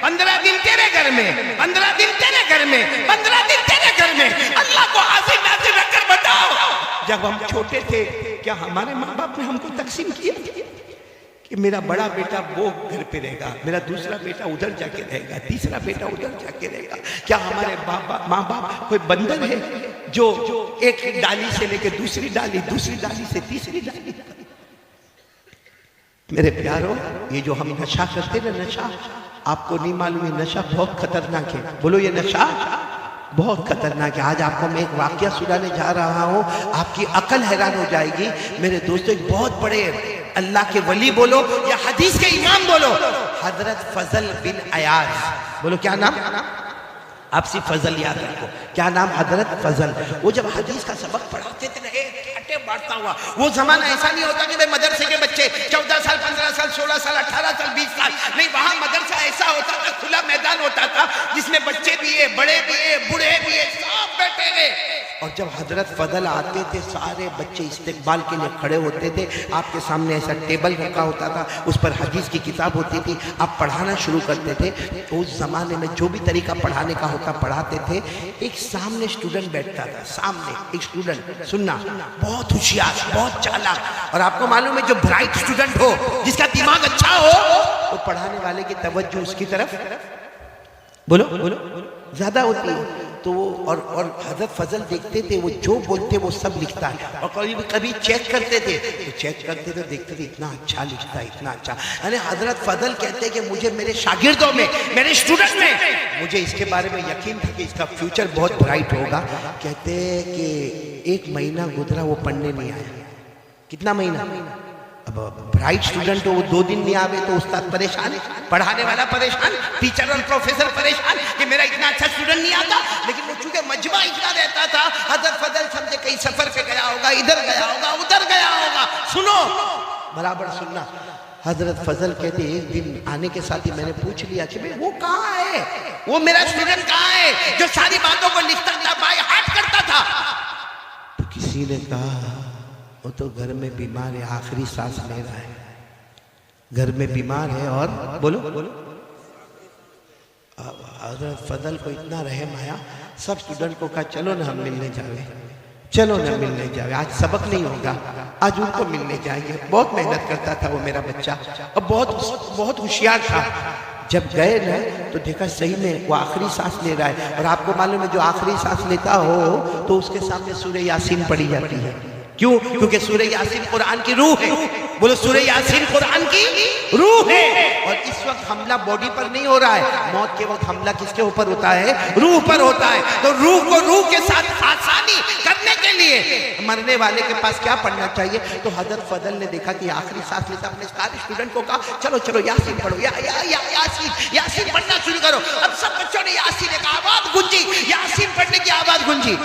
15 दिन तेरे घर में, 15 दिन तेरे घर में, 15 दिन तेरे घर में। अल्लाह को हाजिर नाजिर रखकर बताओ, जब हम छोटे थे क्या हमारे माँ बाप ने हमको तकसीम किया कि मेरा बड़ा बेटा वो घर पे रहेगा, मेरा दूसरा बेटा उधर जाके रहेगा, तीसरा बेटा उधर जाके रहेगा? क्या हमारे माँ बाप कोई बंदर है जो एक डाली से लेके दूसरी डाली, दूसरी डाली से तीसरी डाली? मेरे प्यारों, ये जो हम नशा करते ना, नशा आपको नहीं मालूम, ये नशा बहुत खतरनाक है। बोलो ये नशा बहुत खतरनाक है। आज आपको मैं एक वाकया सुनाने जा रहा हूँ, आपकी अकल हैरान हो जाएगी। मेरे दोस्तों, एक बहुत बड़े अल्लाह के वली बोलो या हदीस के इमाम बोलो, हजरत फजल बिन अयाज, बोलो क्या नाम? आप सिर्फ फजल याद रखो, क्या नाम? हजरत फजल। वो जब हदीस का सबक पढ़ाते थे ना, बढ़ता हुआ, वो जमाना ऐसा नहीं होता कि भाई मदरसे के बच्चे 14 साल 15 साल 16 साल 18 साल 20 साल नहीं, वहां मदरसा ऐसा होता था, खुला मैदान होता था जिसमें बच्चे भी है, बड़े भी है, बूढ़े भी है, सब बैठे हैं। और जब हजरत फजल आते थे, सारे बच्चे इस्तेकबाल के लिए खड़े होते थे। आपके सामने ऐसा टेबल रखा होता था, उस पर हदीस की किताब होती थी, आप पढ़ाना शुरू करते थे। तो उस जमाने में जो भी तरीका पढ़ाने का होता पढ़ाते थे। एक सामने स्टूडेंट बैठता था, सामने एक स्टूडेंट, सुनना, बहुत होशियार, बहुत चालाक, और आपको मालूम है जो ब्राइट स्टूडेंट हो, जिसका दिमाग अच्छा हो, तो पढ़ाने वाले की तवज्जो उसकी तरफ, बोलो बोलो, ज्यादा होती है। तो और हजरत फजल देखते थे, वो जो बोलते वो सब लिखता है। और कभी चेक करते थे, तो चेक करते थे, देखते थे इतना अच्छा लिखता है, इतना अच्छा। यानी हजरत फजल कहते कि मुझे मेरे शागिर्दों में, मेरे स्टूडेंट में, मुझे इसके बारे में यकीन था कि इसका फ्यूचर बहुत ब्राइट होगा। कहते कि 1 महीना गुजरा, वो पढ़ने नहीं आया। कितना महीना? अब ब्राइट स्टूडेंट हो, वो 2 दिन नहीं आवे तो उस्ताद परेशान, पढ़ाने वाला परेशान, टीचर और प्रोफेसर परेशान कि मेरा इतना अच्छा स्टूडेंट नहीं आता। लेकिन वो चूंकि मजमा इतना रहता था, हजरत फजल समझे कहीं सफर पे गया होगा, इधर गया होगा, उधर गया होगा। सुनो, बराबर सुनना। हजरत फजल कहते एक दिन आने के साथ ही मैंने पूछ लिया कि भाई वो कहाँ है, वो मेरा स्टूडेंट कहाँ है जो सारी बातों को लिखता था, बाय हार्ट करता था। तो किसी ने कहा वो तो घर में बीमार है, आखिरी सांस ले रहा है, घर में बीमार है। और बोलो हजरत फजल को इतना रहम आया, सब स्टूडेंट को कहा चलो ना हम मिलने जावे, चलो ना मिलने जावे, आज सबक नहीं होगा, आज उनको मिलने जाएंगे। बहुत मेहनत करता था वो मेरा बच्चा और बहुत होशियार था। जब गए ना तो देखा सही में वो आखिरी सांस ले रहा है। और आपको मालूम है जो आखिरी सांस लेता हो तो उसके सामने सूरह यासीन पढ़ी जाती है। क्यों? क्योंकि सूरह यासीन कुरान की रूह है। बोलो सूरह यासीन कुरान की रूह है। और इस वक्त हमला बॉडी पर नहीं हो रहा है, मौत के वक्त हमला किसके ऊपर होता है? रूह पर होता है। तो रूह को रूह के साथ आसानी करने के लिए मरने वाले के पास क्या पढ़ना चाहिए? तो हजरत फजल ने देखा कि आखिरी सांस लेता, अपने सारे स्टूडेंट को कहा चलो चलो यासीन पढ़ो, यासीन पढ़ना शुरू करो। अब सब बच्चों ने यासीन एक आवाज गूंजी, यासीन पढ़ने की आवाज गूंजी।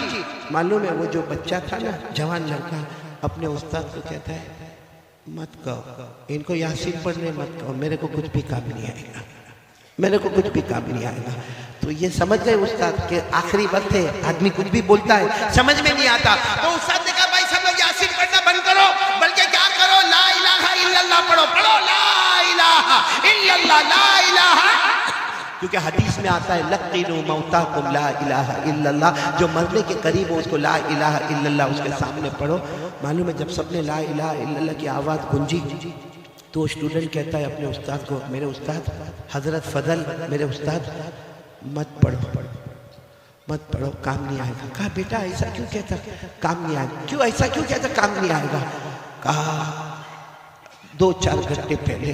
मालूम है वो जो बच्चा था ना, जवान लड़का, अपने उस्ताद को कहता है मत कहो इनको यासीन पढ़ने मत कहो, मेरे को कुछ भी काम नहीं आएगा, मेरे को कुछ भी काम नहीं आएगा। तो ये समझ गए उस्ताद के आखिरी वक्त है, आदमी कुछ भी बोलता है समझ में नहीं आता। तो उस्ताद ने कहा भाई सब लोग यासीन पढ़ना बंद करो, बल्कि क्या करो ला इलाहा इल्लल्लाह पढ़ो, पढ़ो ला इलाहा इल्लल्लाह, ला इलाहा। क्योंकि हदीस में आता है लक़ीनु मौताकुम ला इलाहा इल्लल्लाह, जो मरने के करीब हो उसको ला इलाहा इल्लल्लाह उसके सामने पढ़ो। मालूम है जब सबने ला इलाहा इल्लल्लाह की आवाज़ गूंजी तो स्टूडेंट कहता है अपने उस्ताद को, मेरे उस्ताद हजरत फजल, मेरे उस्ताद मत पढ़ो, मत पढ़ो, काम नहीं आएगा। कहा बेटा ऐसा क्यों कहता, काम नहीं आएगा? क्यों ऐसा क्यों कहता काम नहीं आएगा? कहा 2-4 घंटे पहले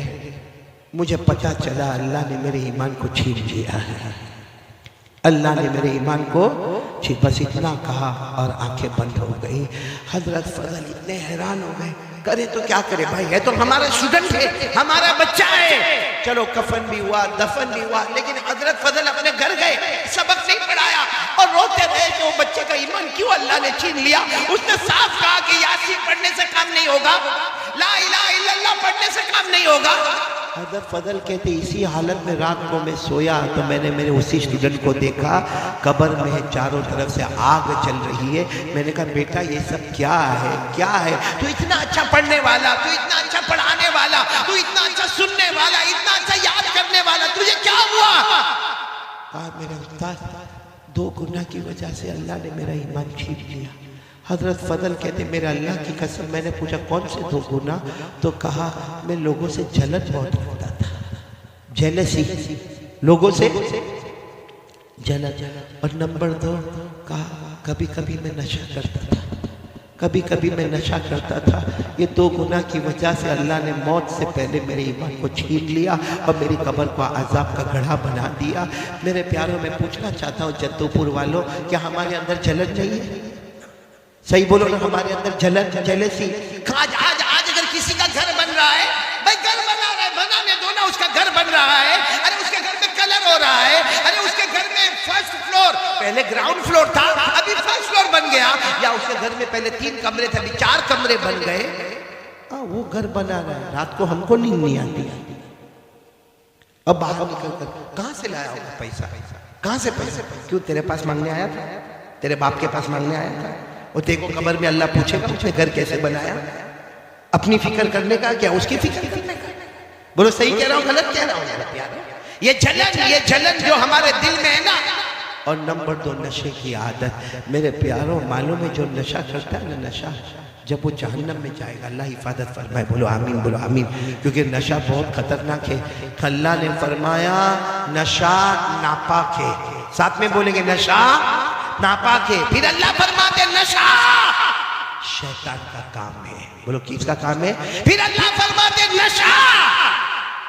मुझे पता चला अल्लाह ने मेरे ईमान को छीन लिया है, अल्लाह ने मेरे ईमान को छीन, बस इतना कहा और आंखें बंद हो गई। हजरत फजल इतने हैरान हो गए, करे तो क्या करे भाई, है तो हमारा स्टूडेंट है, हमारा बच्चा है। चलो कफन भी हुआ, दफन भी हुआ, लेकिन हजरत फजल अपने घर गए, सबक नहीं पढ़ाया और रोते रहे कि वो बच्चे का ईमान क्यों अल्लाह ने छीन लिया। उसने साफ कहा कि यासीन पढ़ने से काम नहीं होगा, ला इलाहा इल्लल्लाह पढ़ने से काम नहीं होगा। हजरत फजल कहते इसी हालत में रात को मैं सोया तो मैंने मेरे उसी स्टूडेंट को देखा, कब्र में चारों तरफ से आग चल रही है। मैंने कहा बेटा ये सब क्या है, क्या है? तू इतना अच्छा पढ़ने वाला, तू इतना अच्छा पढ़ाने वाला, तू इतना अच्छा सुनने वाला, इतना अच्छा याद करने वाला, तुझे क्या हुआ? कहा मेरे उस्ताद 2 गुनाह की वजह से अल्लाह ने मेरा ईमान छीन लिया। हजरत फजल कहते मेरे अल्लाह की कसम, मैंने पूछा कौन से 2 गुनाह? तो कहा मैं लोगों से जलन बहुत करता था, जेलसी, लोगों से जलन। और नंबर 2 कहा कभी कभी मैं नशा करता था, कभी कभी मैं नशा करता था। ये 2 गुनाह की वजह से अल्लाह ने मौत से पहले मेरे ईमान को छीन लिया और मेरी कब्र को अजाब का गढ़ा बना दिया। मेरे प्यारों में पूछना चाहता हूँ जद्दूपुर वालों, क्या हमारे अंदर जलन नहीं है? सही बोलो ना, हमारे अंदर जलन, जेलसी। आज अगर किसी का घर बन रहा है, भाई घर बना रहा है, बनाने दो ना, उसका घर बन रहा है, अरे उसके घर में कलर हो रहा है, अरे उसके घर में फर्स्ट फ्लोर, पहले ग्राउंड फ्लोर था अभी फर्स्ट फ्लोर बन गया, या उसके घर में पहले 3 कमरे थे अभी 4 कमरे बन गए। वो घर बना रहा है, रात को हमको नींद नहीं आती। अब बाहर निकल कर कहां से लाया होगा पैसा, कहां से पैसा? क्यों तेरे पास मांगने आया था, तेरे बाप के पास मांगने आया था? और देखो कब्र में अल्लाह पूछेगा उसने घर कैसे बनाया? अपनी फिक्र करने का क्या, उसकी फिक्र करने का? बोलो सही कह रहा हूं गलत कह रहा हूं? ये जलन जो हमारे दिल में है ना। और नंबर 2 नशे की आदत। मेरे प्यारों मालूम है जो नशा करता है ना, नशा जब वो जहन्नम में जाएगा, अल्लाह हिफाजत फरमाए, बोलो आमीन, बोलो आमीन। क्योंकि नशा बहुत खतरनाक है। अल्लाह ने फरमाया नशा नापाक है, साथ में बोलेंगे नशा नापाक है। फिर अल्लाह फरमाते नशा शैतान का काम है, बोलो किसका काम है? फिर अल्लाह फरमाते नशा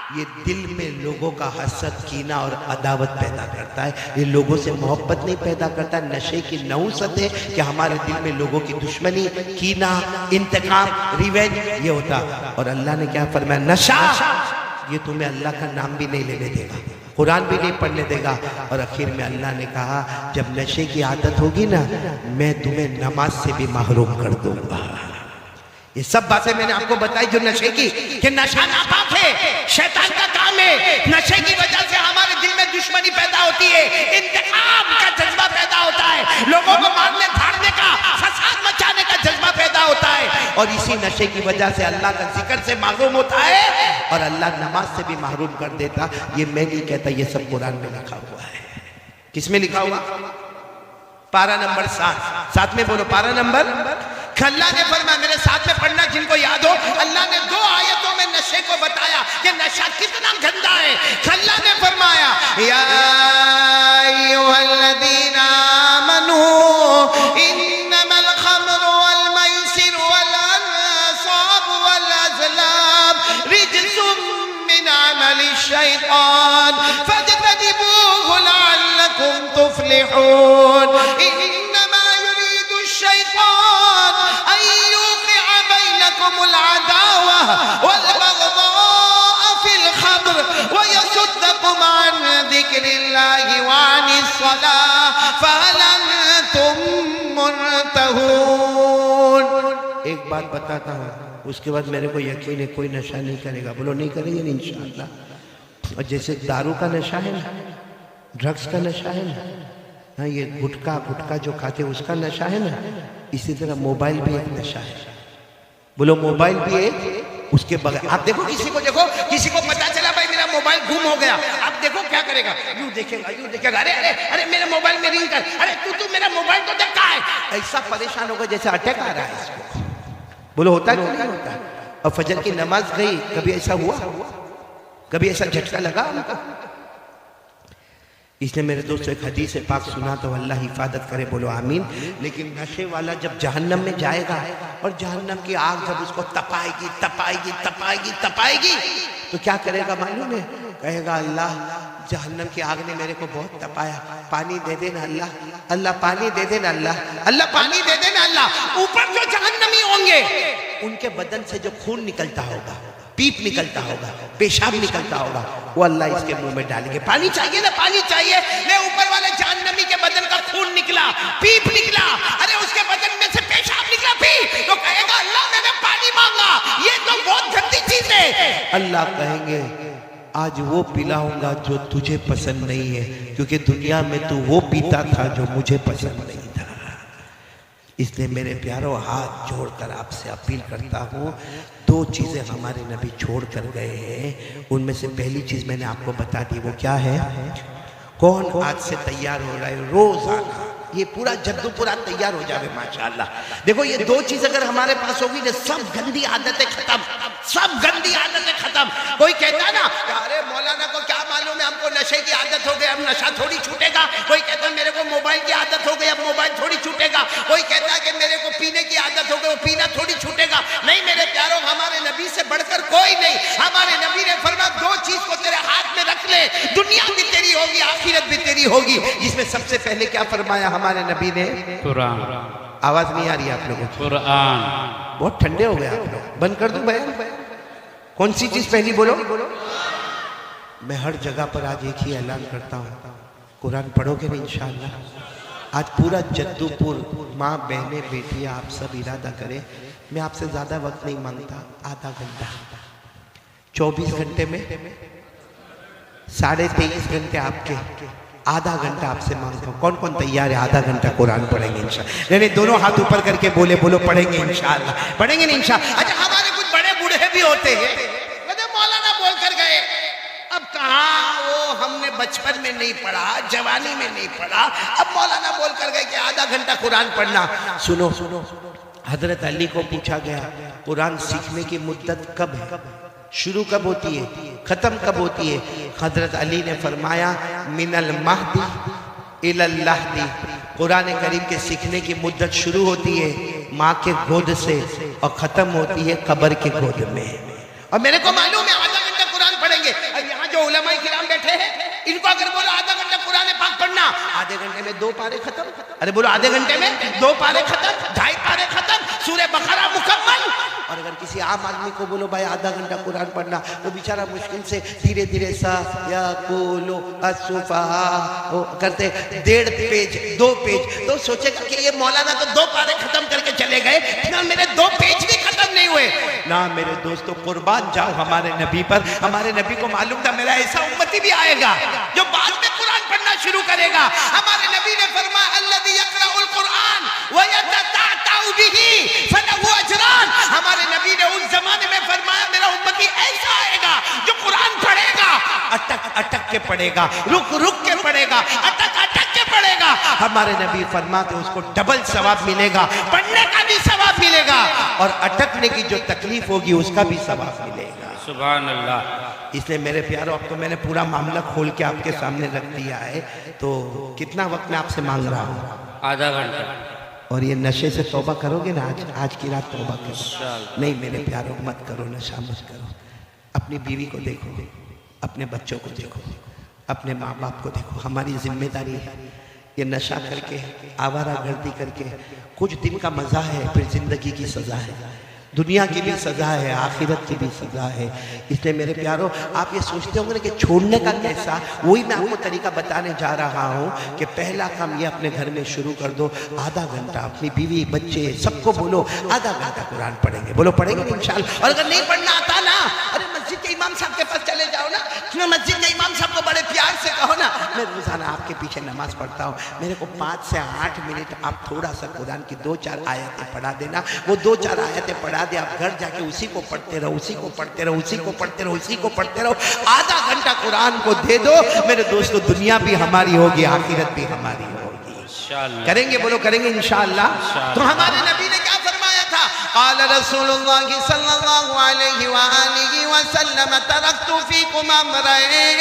ये दिल में लोगों का हसद, कीना और अदावत पैदा करता है। ये लोगों से मोहब्बत नहीं पैदा करता। नशे की नहुसत है कि हमारे दिल में लोगों की दुश्मनी, कीना, इंतकाम, रिवेंज ये होता। और अल्लाह ने क्या फरमाया, नशा ये तुम्हें अल्लाह का नाम भी नहीं लेने देगा, कुरान भी नहीं पढ़ने देगा। और आखिर में अल्लाह ने कहा जब नशे की आदत होगी ना, मैं तुम्हें नमाज से भी महरूम कर दूंगा। ये सब बातें मैंने आपको बताई जो नशे की, कि नशा नापाक है, शैतान का काम है। नशे की वजह से हमारे दिल में दुश्मनी पैदा होती है, इंतकाम का जज्बा पैदा होता है, लोगों को मारने धाड़ने का, फसाद मचाने का जज्बा पैदा होता है। और इसी नशे की वजह से अल्लाह का जिक्र से महरूम होता है और अल्लाह नमाज से भी महरूम कर देता। ये मैं नहीं कहता, ये सब कुरान में लिखा हुआ है। किसमें लिखा हुआ? पारा नंबर 7 में बोलो, पारा नंबर। अल्लाह ने फरमाया, मेरे साथ में पढ़ना जिनको याद हो, अल्लाह ने 2 आयतों में नशे को बताया कि नशा कितना गंदा है। अल्लाह ने फरमाया, या अय्युहल्लज़ीना आमनू इन्नमल खम्रु वल मैसिरु वल अंसाबु वल अज़लाम रिज्सुम मिन अमलि शैतान फज्तनिबूहु लअल्लकुम तुफ्लिहून। इन्नमा युरीदु शैतान अन युक़िअ बैनकुमुल अदावा वल बग़ज़ाअ फिल खम्र व यसुद्दकुम अन ज़िक्रिल्लाहि व अनिस सलाह फहल अंतुम मुंतहून। एक बात बताता हूँ, उसके बाद मेरे को यकीन है कोई नशा नहीं करेगा। बोलो नहीं करेंगे इंशाअल्लाह। और जैसे दारू का नशा है ना, ड्रग्स का नशा है ना, हाँ ये गुटखा जो खाते हैं उसका नशा है ना, इसी तरह मोबाइल भी एक नशा है। बोलो मोबाइल भी एक, उसके बगैर आप देखो, किसी को पता चला भाई मेरा मोबाइल गुम हो गया, आप देखो क्या करेगा, यूं देखेगा, अरे अरे अरे मेरे मोबाइल में रिंग कर, अरे तू मेरा मोबाइल तो देखा है। ऐसा परेशान होगा जैसे अटैक आ रहा है इसको। बोलो होता है कि नहीं होता? और फजर की नमाज गई, कभी ऐसा हुआ? कभी ऐसा झटका लगा हमको? इसलिए मेरे दोस्तों एक हदीस पाक सुना तो अल्लाह हिफाजत करे, बोलो आमीन। लेकिन नशे वाला जब जहन्नम में जाएगा और जहन्नम की आग जब उसको तपाएगी तपाएगी तपाएगी तपाएगी तो क्या करेगा मालूम है? कहेगा अल्लाह जहन्नम की आग ने मेरे को बहुत तपाया, पानी दे देना अल्लाह, अल्लाह पानी दे देना अल्लाह, अल्लाह पानी दे देना अल्लाह। ऊपर जो जहन्नमी होंगे उनके बदन से जो खून निकलता होगा, पीप निकलता होगा, पेशाब निकलता होगा, वो अल्लाह इसके मुंह में डालेंगे। पानी चाहिए ना, पानी चाहिए। ले ऊपर वाले जहन्नमी के बदन का खून निकला, पीप निकला, अरे उसके बदन में से पेशाब निकला, पी तो कहेगा अल्लाह मैंने पानी मांगा, ये तो बहुत गंदी चीज है। अल्लाह कहेंगे आज वो पिलाऊंगा जो तुझे पसंद नहीं है, क्योंकि दुनिया में तू वो पीता था जो मुझे पसंद नहीं था। इसलिए मेरे प्यारों, हाथ जोड़कर आपसे अपील करता हूँ, 2 चीजें हमारे नबी छोड़ कर गए हैं, उनमें से पहली चीज मैंने आपको बता दी। वो क्या है? कौन आज से तैयार हो रहा है रोजाना? ये पूरा जद्दू पूरा तैयार हो जाए माशाअल्लाह। देखो ये 2 चीज अगर हमारे पास होगी ना, सब गंदी आदतें खत्म, सब गंदी आदतें खत्म। कोई कहता है ना, अरे मौलाना को क्या मालूम है, हमको नशे की आदत हो गई, अब नशा थोड़ी छूटेगा। कोई कहता है मेरे को मोबाइल की आदत हो गई, अब मोबाइल थोड़ी छूटेगा। कोई कहता है कि मेरे को पीने की आदत हो गई, वो पीना थोड़ी छूटेगा। नहीं मेरे प्यारों, हमारे नबी से बढ़कर कोई नहीं। हमारे नबी ने फरमाया 2 चीज को तेरे हाथ में रख ले, दुनिया भी तेरी होगी, आखिरत भी तेरी होगी। जिसमें सबसे पहले क्या फरमाया हमारे नबी ने? कुरान। आवाज नहीं आ रही आप लोगों को? कुरान। बहुत ठंडे हो गए आप लोग, बंद कर दूं बयान? कौन सी चीज पहली बोलो? मैं हर जगह पर आज एक ही ऐलान करता हूँ, कुरान पढ़ोगे ना इंशाअल्लाह। आज पूरा जद्दूपुर, माँ बहनें बेटियां आप सब इरादा करें, मैं आपसे ज्यादा वक्त नहीं मांगता, आधा घंटा, 24 घंटे में 23.5 घंटे आपके, आधा घंटा आपसे मांगता हूँ। कौन कौन तैयार है? आधा घंटा कुरान पढ़ेंगे इंशाअल्लाह। नहीं दोनों हाथ ऊपर करके बोले, बोलो पढ़ेंगे इंशाअल्लाह, पढ़ेंगे नहीं इंशाअल्लाह। अच्छा हमारे कुछ बड़े बूढ़े भी होते हैं, मौलाना बोल कर गए, अब कहाँ वो हमने बचपन में नहीं पढ़ा, जवानी में नहीं पढ़ा, अब मौलाना बोल कर गए कि आधा घंटा कुरान पढ़ना। सुनो सुनो, हजरत अली को पूछा गया कुरान सीखने की मुद्दत कब है, शुरू कब होती है, खत्म कब होती है? हजरत अली ने फरमाया मिनल महदी इलल लहदी। कुरान करीम के सीखने की मुद्दत शुरू होती है माँ के गोद से और खत्म होती है कब्र के गोद में। और मेरे को मालूम है आधा घंटा कुरान पढ़ेंगे, बैठे हैं, इनको अगर बोलो आधा घंटा कुरान पाक पढ़ना, आधे घंटे में 2 पारे खत्म। अरे बोलो आधे घंटे में 2 पारे खत्म, 2.5 पारे खत्म, सूरह बकरा मुकम्मल। और अगर किसी आम आदमी को बोलो भाई आधा घंटा कुरान पढ़ना, वो बेचारा मुश्किल से धीरे धीरे सा या कोलो असुफा करते 1.5 पेज 2 पेज, तो सोचेगा कि ये मौलाना तो 2 पारे खत्म करके चले गए ना, मेरे 2 पेज भी खत्म नहीं हुए ना। मेरे दोस्तों कुर्बान जाओ हमारे नबी पर। हमारे नबी को मालूम था मेरा ऐसा उम्मती भी आएगा जो बाद में कुरान पढ़ना शुरू करेगा। हमारे नबी ने फरमाया अल्लज़ी यक़रउल कुरान व यतताअतउ बिही फलहु अजरान। हमारे नबी ने उस जमाने में फरमाया मेरा उम्मती ऐसा आएगा जो कुरान पढ़ेगा, अटक अटक के पढ़ेगा, रुक रुक के पढ़ेगा, अटक अटक के पढ़ेगा। हमारे नबी फरमाते उसको डबल सवाब मिलेगा, पढ़ने का भी सवाब मिलेगा और अटकने की जो तकलीफ होगी उसका भी सवाब मिलेगा। सुभान अल्लाह। इसलिए मेरे प्यारों, अब तो मैंने पूरा मामला खोल के आपके सामने रख दिया है, तो कितना वक्त मैं आपसे मांग रहा हूँ? आधा घंटा। और ये नशे से तौबा करोगे ना? आज की रात तौबा करो। नहीं मेरे प्यारों, मत करो, नशा मत करो। अपनी बीवी को देखो, अपने बच्चों को देखो, अपने माँ बाप को देखो। हमारी जिम्मेदारी है। ये नशा करके, आवारा गर्दी करके कुछ दिन का मज़ा है, फिर जिंदगी की सज़ा है। दुनिया की भी सज़ा है, आखिरत की भी सज़ा है। इसलिए मेरे प्यारों, आप ये सोचते होंगे कि छोड़ने का कैसा, वही मैं आपको तरीका बताने जा रहा हूँ कि पहला काम ये अपने घर में शुरू कर दो। आधा घंटा अपनी बीवी बच्चे सबको बोलो आधा घंटा कुरान पढ़ेंगे। बोलो पढ़ेंगे इंशाअल्लाह। और अगर नहीं पढ़ना आता ना, अरे मस्जिद के इमाम साहब के पास चले जाओ ना, मस्जिद के इमाम साहब को बड़े प्यार से कहो ना, मैं रोजाना आपके पीछे नमाज पढ़ता हूँ, मेरे को 5 से 8 मिनट आप थोड़ा सा कुरान की 2-4 आयतें पढ़ा देना। वो 2-4 आयतें पढ़ा दे, आप घर जाके उसी को पढ़ते रहो, उसी को पढ़ते रहो, उसी को पढ़ते रहो, उसी को पढ़ते रहो। आधा घंटा कुरान को दे दो मेरे दोस्तों, दुनिया भी हमारी होगी, आखिरत भी हमारी होगी इंशाअल्लाह। करेंगे? बोलो करेंगे इंशाअल्लाह। तो हमारे नबी ने क्या फरमाया था? क़ाल रसूलुल्लाह सल्लल्लाहु अलैहि व आलिहि वसल्लम तरक्तु फीकुम अमरैन।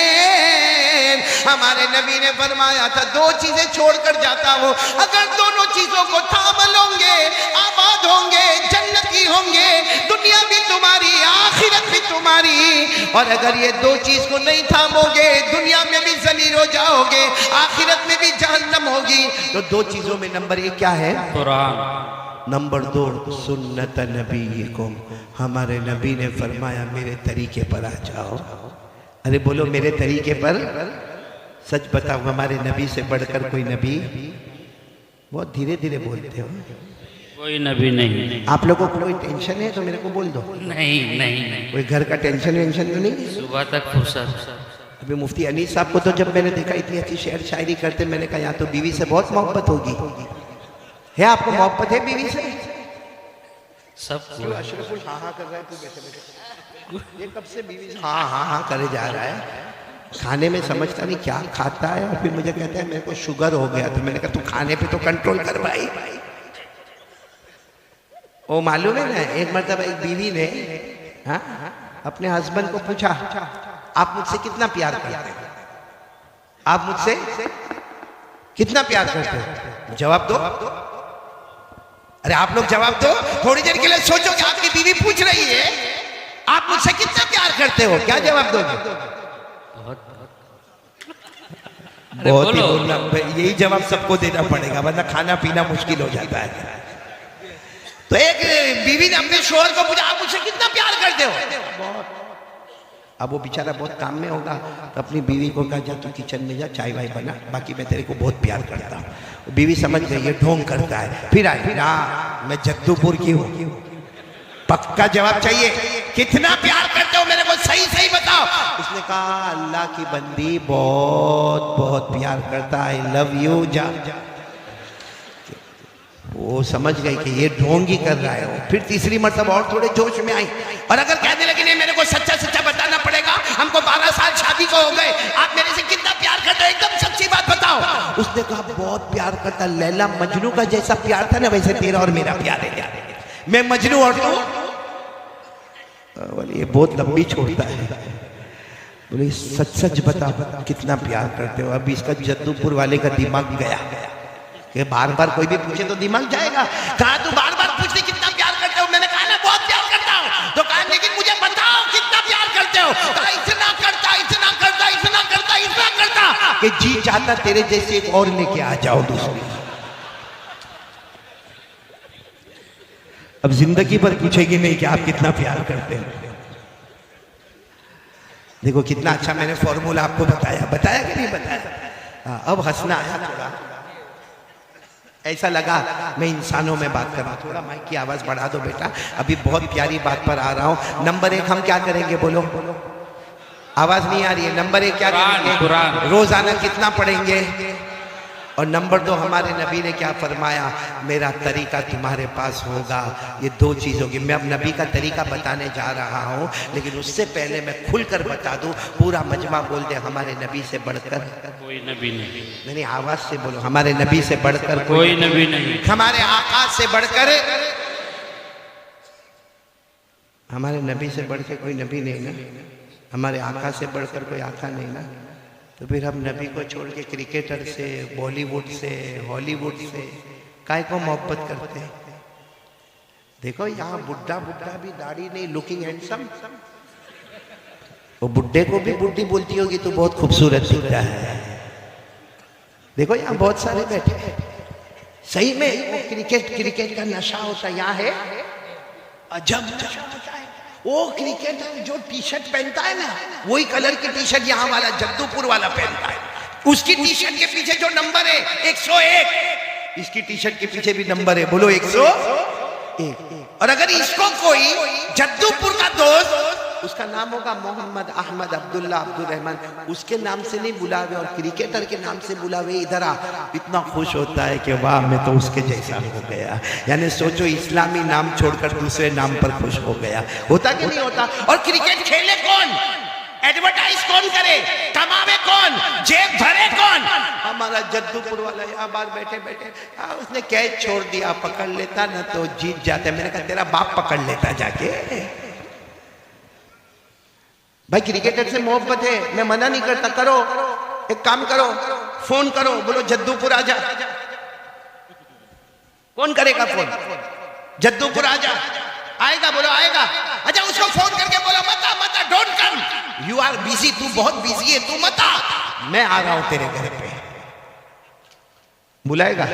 हमारे नबी ने फरमाया था 2 चीजें छोड़कर जाता हूँ, अगर दोनों चीजों को थाम लोगे आबाद होंगे, जन्नती होंगे, दुनिया भी तुम्हारी, आखिरत भी तुम्हारी। और अगर ये 2 चीज को नहीं थामोगे, दुनिया में भी जलील हो जाओगे, आखिरत में भी जहन्नम होगी। तो 2 चीजों में नंबर 1 क्या है? कुरान। नंबर 2 सुन्नत नबीकुम। हमारे नबी ने फरमाया मेरे तरीके पर आ जाओ। अरे बोलो मेरे तरीके पर। सच बताओ, हमारे नबी से बढ़कर कोई नबी? बहुत धीरे धीरे बोलते हो। कोई नबी नहीं। आप लोगों को कोई टेंशन है तो मेरे को बोल दो। नहीं नहीं, कोई घर का टेंशन वेंशन तो नहीं? सुबह तक फुर्सत। अभी मुफ्ती अनीस साहब को तो जब मैंने देखा इतनी अच्छी शेर शायरी करते, मैंने कहा यहाँ तो बीवी से बहुत मोहब्बत होगी। है आपको मोहब्बत है बीवी से? सब अशरफुल हाँ हाँ कर रहा है, तू बैठे बैठे ये कब से बीवी से हाँ हाँ हाँ करे जा रहा है? खाने में समझता नहीं क्या खाता है, और फिर मुझे कहता है मेरे को शुगर हो गया। तो मैंने कहा तू खाने पे तो कंट्रोल कर भाई। वो मालूम है ना, एक मरतबा एक बीवी ने हाँ अपने हस्बैंड को पूछा आप मुझसे कितना प्यार करते हैं? आप मुझसे कितना प्यार करते हो? जवाब दो। अरे आप लोग जवाब दो। थोड़ी देर के लिए सोचो कि आपकी बीवी पूछ रही है आप मुझसे कितना प्यार करते हो, क्या जवाब दोगे? बहुत ही बोलना, यही जवाब सबको देना पड़ेगा वरना खाना पीना मुश्किल हो जाता है। तो एक बीवी ने अपने शोहर को पूछा आप मुझसे कितना प्यार करते हो? अब वो बेचारा बहुत काम में होगा, तो अपनी बीवी को कहा जा तू किचन में जा, चाय वाय बना, बाकी मैं तेरे को बहुत प्यार करता हूँ। बीवी समझ गई ये ढोंग करता है, फिर आई फिर हाँ मैं जद्दूपुर की हूँ। पक्का जवाब चाहिए, कितना प्यार करते हो मेरे को सही सही बताओ। उसने कहा अल्लाह की बंदी बहुत बहुत प्यार करता है, आई लव यू जा। वो समझ गई कि ये ढोंग ही कर रहा है। फिर तीसरी मरतबा और थोड़े जोश में आई, और अगर कहने लगी नहीं मेरे को सच्चा सच्चा बताना पड़ेगा, हमको 12 साल शादी को हो गए, आप मेरे से कितना प्यार करते हो, एकदम सच्ची बात बताओ। उसने कहा बहुत प्यार करता, लैला मजनू का जैसा प्यार था ना वैसे तेरा और मेरा प्यार है। मैं मजनू और तू, बोले ये बहुत लंबी छोड़ता है। बोले सच सच बता कितना प्यार करते हो। अभी इसका जद्दूपुर वाले का दिमाग गया कि बार बार कोई भी पूछे तो दिमाग जाएगा। कहा तू बार बार पूछती कितना प्यार करते हो? मैंने कहा ना बहुत प्यार करता हूँ। तो कहा लेकिन मुझे बताओ कितना प्यार करते हो? कहा इतना करता इतना करता इतना करता कि जी चाहता तेरे जैसे एक और लेके आ जाओ दूसरी। अब जिंदगी पर पूछेगी नहीं कि आप कितना प्यार करते हैं। देखो कितना अच्छा मैंने फॉर्मूला आपको बताया कि नहीं बताया। अब हंसना आया थोड़ा, ऐसा लगा मैं इंसानों में बात कर रहा हूँ। थोड़ा माइक की आवाज बढ़ा दो बेटा, अभी बहुत प्यारी बात पर आ रहा हूँ। नंबर 1 हम क्या करेंगे बोलो, आवाज नहीं आ रही है। नंबर 1 क्या करेंगे, रोजाना कितना पढ़ेंगे। और नंबर 2 हमारे नबी ने क्या फरमाया, मेरा तरीका तुम्हारे पास होगा। ये 2 चीज़ों की मैं अब नबी का तरीका बताने जा रहा हूँ, लेकिन उससे पहले मैं खुलकर बता दूँ, पूरा मजमा बोल दे हमारे नबी से बढ़कर कोई नबी नहीं। नहीं, आवाज से बोलो, हमारे नबी से बढ़कर कोई नबी नहीं। हमारे आका से बढ़कर, हमारे नबी से बढ़कर कोई नबी नहीं ना, हमारे आका से बढ़कर कोई आका नहीं ना। तो फिर हम नबी को छोड़ के क्रिकेटर से, बॉलीवुड से, हॉलीवुड से काय को मोहब्बत करते हैं। देखो यहाँ बुड्ढा भी दाढ़ी नहीं, लुकिंग हैंडसम। वो बुड्ढे को भी बुड्ढी बोलती होगी तो बहुत खूबसूरत दिखता है। देखो यहाँ बहुत सारे बैठे हैं, सही में वो क्रिकेट का नशा होता यहाँ है, अजब नशा होता है। वो क्रिकेटर जो टी शर्ट पहनता है ना, वही कलर की टी शर्ट यहाँ वाला जद्दूपुर वाला पहनता है। उसकी टी शर्ट के पीछे जो नंबर है 101, इसकी टी शर्ट के पीछे भी नंबर है, बोलो 101। और अगर इसको कोई जद्दूपुर का दोस्त, उसका नाम होगा मोहम्मद, अहमद, अब्दुल्ला, अब्दुल रहमान, उसके नाम से नहीं बुलावे और क्रिकेटर के नाम से बुलावे, इधर आ, इतना खुश होता है कि वाह मैं तो उसके जैसा हो गया। यानी सोचो इस्लामी नाम छोड़कर दूसरे नाम पर खुश हो गया। होता कि नहीं होता। और क्रिकेट खेले कौन, एडवर्टाइज कौन करे, कमावे कौन, जेब भरे कौन, हमारा जद्दूपुर वाला यहाँ बाहर बैठे बैठे उसने कैच छोड़ दिया, पकड़ लेता ना तो जीत जाते। मैंने कहा तेरा बाप पकड़ लेता जाके। भाई क्रिकेटर से मोहब्बत है, मैं मना नहीं करता, करो, एक काम करो, फोन करो, बोलो जद्दूपुर आजा। कौन करेगा फोन, जद्दूपुर आजा, आएगा, बोलो आएगा। अच्छा उसको फोन करके बोलो मत आ, don't come, you are busy, तू बहुत बिजी है, तू मत आ, मैं आ रहा हूं तेरे घर पे। बुलाएगा?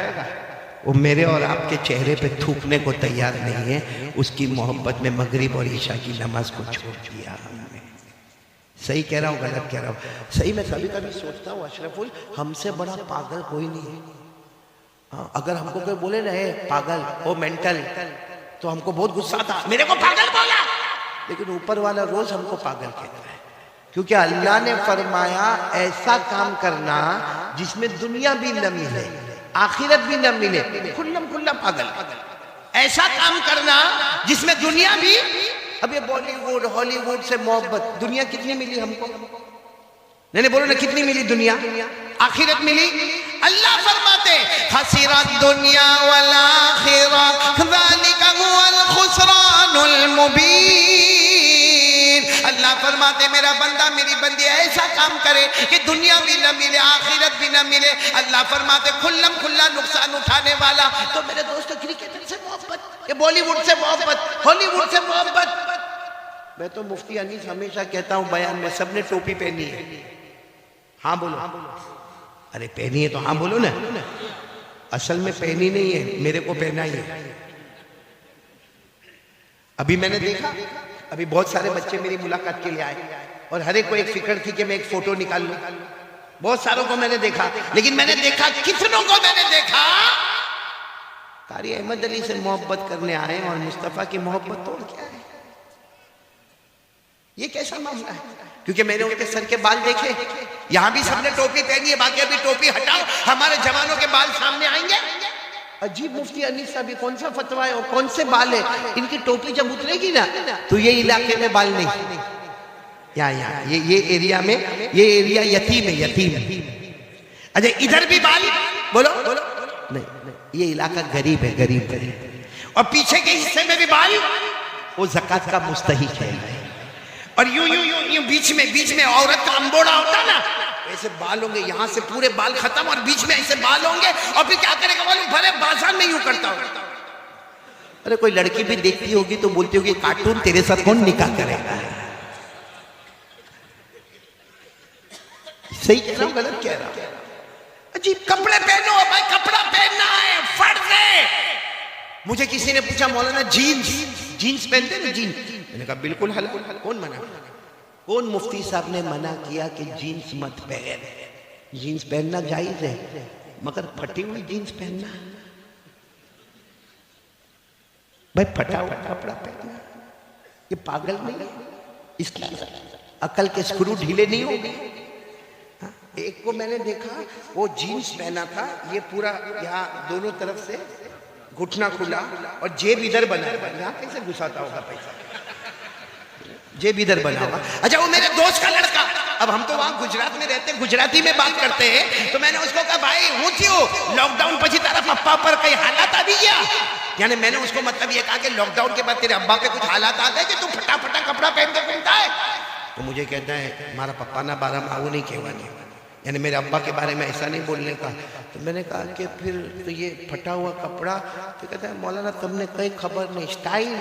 वो मेरे और आपके चेहरे पे थूकने को तैयार नहीं है। उसकी मोहब्बत में मगरिब और ईशा की नमाज को छोड़ दिया हमने। सही कह रहा हूँ गलत कह रहा हूँ? सही में कभी कभी सोचता हूँ अशरफुल, हमसे बड़ा पागल कोई नहीं है। हाँ, अगर हमको कोई बोले ना पागल, ओ मेंटल, तो हमको बहुत गुस्सा आता, मेरे को पागल बोला। लेकिन ऊपर वाला रोज हमको पागल कहता है, क्योंकि अल्लाह ने फरमाया ऐसा काम करना जिसमें दुनिया भी न मिले, आखिरत भी न मिले, खुल्लम खुल्ला पागल। ऐसा काम करना जिसमें दुनिया भी, अब ये बॉलीवुड हॉलीवुड से मोहब्बत, दुनिया कितनी मिली हमको? नहीं बोलो ना, कितनी मिली दुनिया? आखिरत मिली? अल्लाह फरमाते हसीरत दुनिया वल आखिरा ज़ालिका हुवल खुसरानुल मुबीन। अल्लाह फरमाते मेरा बंदा मेरी बंदी ऐसा काम करे कि दुनिया भी न मिले, आखिरत भी न मिले। अल्लाह फरमाते खुल्लम खुल्ला नुकसान उठाने वाला। तो मेरे दोस्तों क्रिकेटर से मोहब्बत, ये बॉलीवुड से मोहब्बत, हॉलीवुड से मोहब्बत। मैं तो मुफ्ती अनीस हमेशा कहता हूँ बयान में, सबने टोपी पहनी है, हाँ बोलो, अरे पहनी है तो हाँ बोलो ना। असल में पहनी नहीं है, मेरे को पहना ही है। अभी मैंने देखा, अभी बहुत सारे बच्चे मेरी मुलाकात के लिए आए और हर एक को एक फिक्र थी कि मैं एक फोटो निकाल लूं। बहुत सारों को मैंने देखा, लेकिन मैंने देखा कितनों को मैंने देखा कारी अहमद अली से मोहब्बत करने आए और मुस्तफा की मोहब्बत तोड़ के आए। ये कैसा मामला है? क्योंकि मैंने उनके सर के बाल देखे, यहां भी सबने टोपी पहनी है, बाकी अभी टोपी हटाओ, हमारे जवानों के बाल सामने आएंगे। अजीब मुफ्ती अनीस साहब, कौन सा फतवा है और कौन से बाल है? इनकी टोपी जब उतरेगी ना तो ये इलाके में बाल नहीं, यहाँ ये एरिया में, ये एरिया यतीम है, यतीम। अच्छा इधर भी बाल, बोलो नहीं, ये इलाका गरीब है, गरीब। और पीछे के हिस्से में भी बाल, वो ज़कात का मुस्तहिक है। और यूं बीच में औरत का अंबोड़ा होता ना, ऐसे बाल होंगे, यहाँ से पूरे बाल खत्म और बीच में ऐसे बाल होंगे। और फिर क्या करेगा मालूम, भले बाजार में यूं करता होगा। अरे कोई लड़की भी देखती होगी तो बोलती होगी कार्टून, तेरे साथ कौन निकाह करेगा? सही कह रहा हूं गलत कह रहा हूं? अजीब कपड़े पहनो भाई, कपड़ा पहनना है, फर्ज है। मुझे किसी ने पूछा मौलाना जीन्स पहनते ना जीन्स? मैंने कहा बिल्कुल हलाल। कौन मना? कौन मुफ्ती साहब ने मना किया कि जीन्स मत पहन? जीन्स पहनना जायज है, मगर फटी हुई जीन्स पहनना भाई, फटा हुआ कपड़ा पहनना ये पागल नहीं है? इसकी अकल के स्क्रू ढीले नहीं हो गए? एक को मैंने देखा वो जीन्स पहना था, ये पूरा यहाँ दोनों तरफ से घुटना खुला और जेब इधर बना हुआ। यहाँ कैसे घुसाता होगा पैसा? जेब इधर बना हुआ। अच्छा वो मेरे दोस्त का लड़का, अब हम तो वहां गुजरात में रहते, गुजराती में बात करते हैं, तो मैंने उसको कहा भाई हूँ क्यों लॉकडाउन पची तारा पप्पा पर कई हालात आ भी गया? यानी मैंने उसको मतलब ये कहा कि लॉकडाउन के बाद तेरे अब्बा पे कुछ हालात आते हैं कि तू फटा फटा कपड़ा पहन के घूमता है? तो मुझे कहता है हमारा पप्पा ना बारह माऊ नहीं कहवानी, यानी मेरे अब्बा के बारे में ऐसा नहीं बोलने का। तो मैंने कहा कि फिर तो ये फटा हुआ कपड़ा? तो कहता है मौलाना तुमने कहीं खबर नहीं, स्टाइल।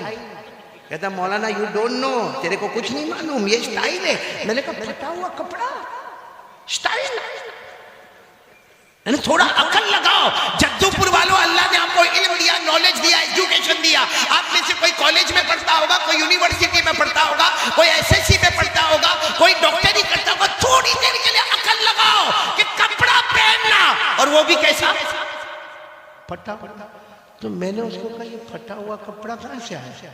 कहता है मौलाना यू डोंट नो, तेरे को कुछ नहीं मालूम, ये स्टाइल है। मैंने कहा फटा हुआ कपड़ा स्टाइल? थोड़ा अकल लगाओ। जद्दूपुर वालों, अल्लाह ने आपको इल्म दिया, नॉलेज दिया, एजुकेशन दिया। आप में से कोई कॉलेज में पढ़ता होगा, कोई यूनिवर्सिटी में पढ़ता होगा, कोई एसएससी में पढ़ता होगा, कोई डॉक्टरी करता होगा। थोड़ी देर के लिए अकल लगाओ कि कपड़ा पहनना, और वो भी कैसा फटा। तो मैंने उसको कहा ये फटा हुआ कपड़ा कहां से आया?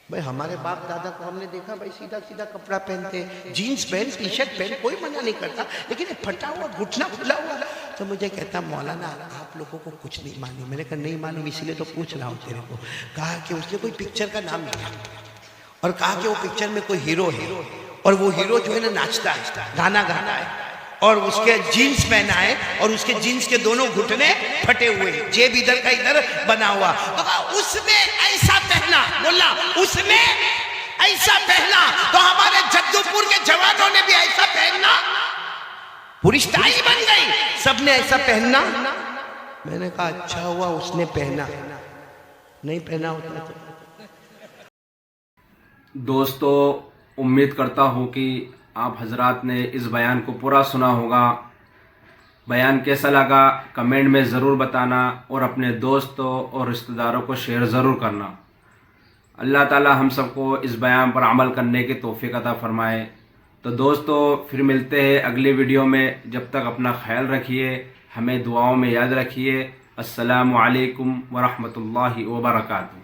भाई हमारे बाप दादा को हमने देखा भाई सीधा सीधा कपड़ा पहनते, जीन्स पहन, टी शर्ट पहन, कोई मना नहीं करता, लेकिन ये फटा हुआ, घुटना खुला हुआ। तो मुझे कहता मौलाना आप लोगों को कुछ नहीं मालूम। मैंने कहा नहीं मालूम, इसीलिए तो पूछ रहा हूँ तेरे को। कहा कि उसने कोई पिक्चर का नाम लिया और कहा कि वो पिक्चर में कोई हीरो है और वो हीरो जो है ना नाचता है, गाना गाता है, और उसके जीन्स पहना है और उसके जीन्स के दोनों घुटने फटे हुए, जेब इधर का इधर बना हुआ। तो उसने ऐसा पहना, बोला उसने ऐसा पहना, तो हमारे जद्दूपुर के जवानों ने भी ऐसा पहनना, पूरी स्टाइल बन गई, सबने ऐसा पहनना। मैंने कहा अच्छा हुआ उसने पहना, नहीं पहना होता तो। दोस्तों उम्मीद करता हूँ कि आप हजरात ने इस बयान को पूरा सुना होगा। बयान कैसा लगा कमेंट में ज़रूर बताना और अपने दोस्तों और रिश्तेदारों को शेयर ज़रूर करना। अल्लाह ताला हम सबको इस बयान पर अमल करने की तौफीक अता फरमाए। तो दोस्तों फिर मिलते हैं अगली वीडियो में। जब तक अपना ख्याल रखिए, हमें दुआओं में याद रखिए। अस्सलामु अलैकुम व रहमतुल्लाहि व बरकातुहू।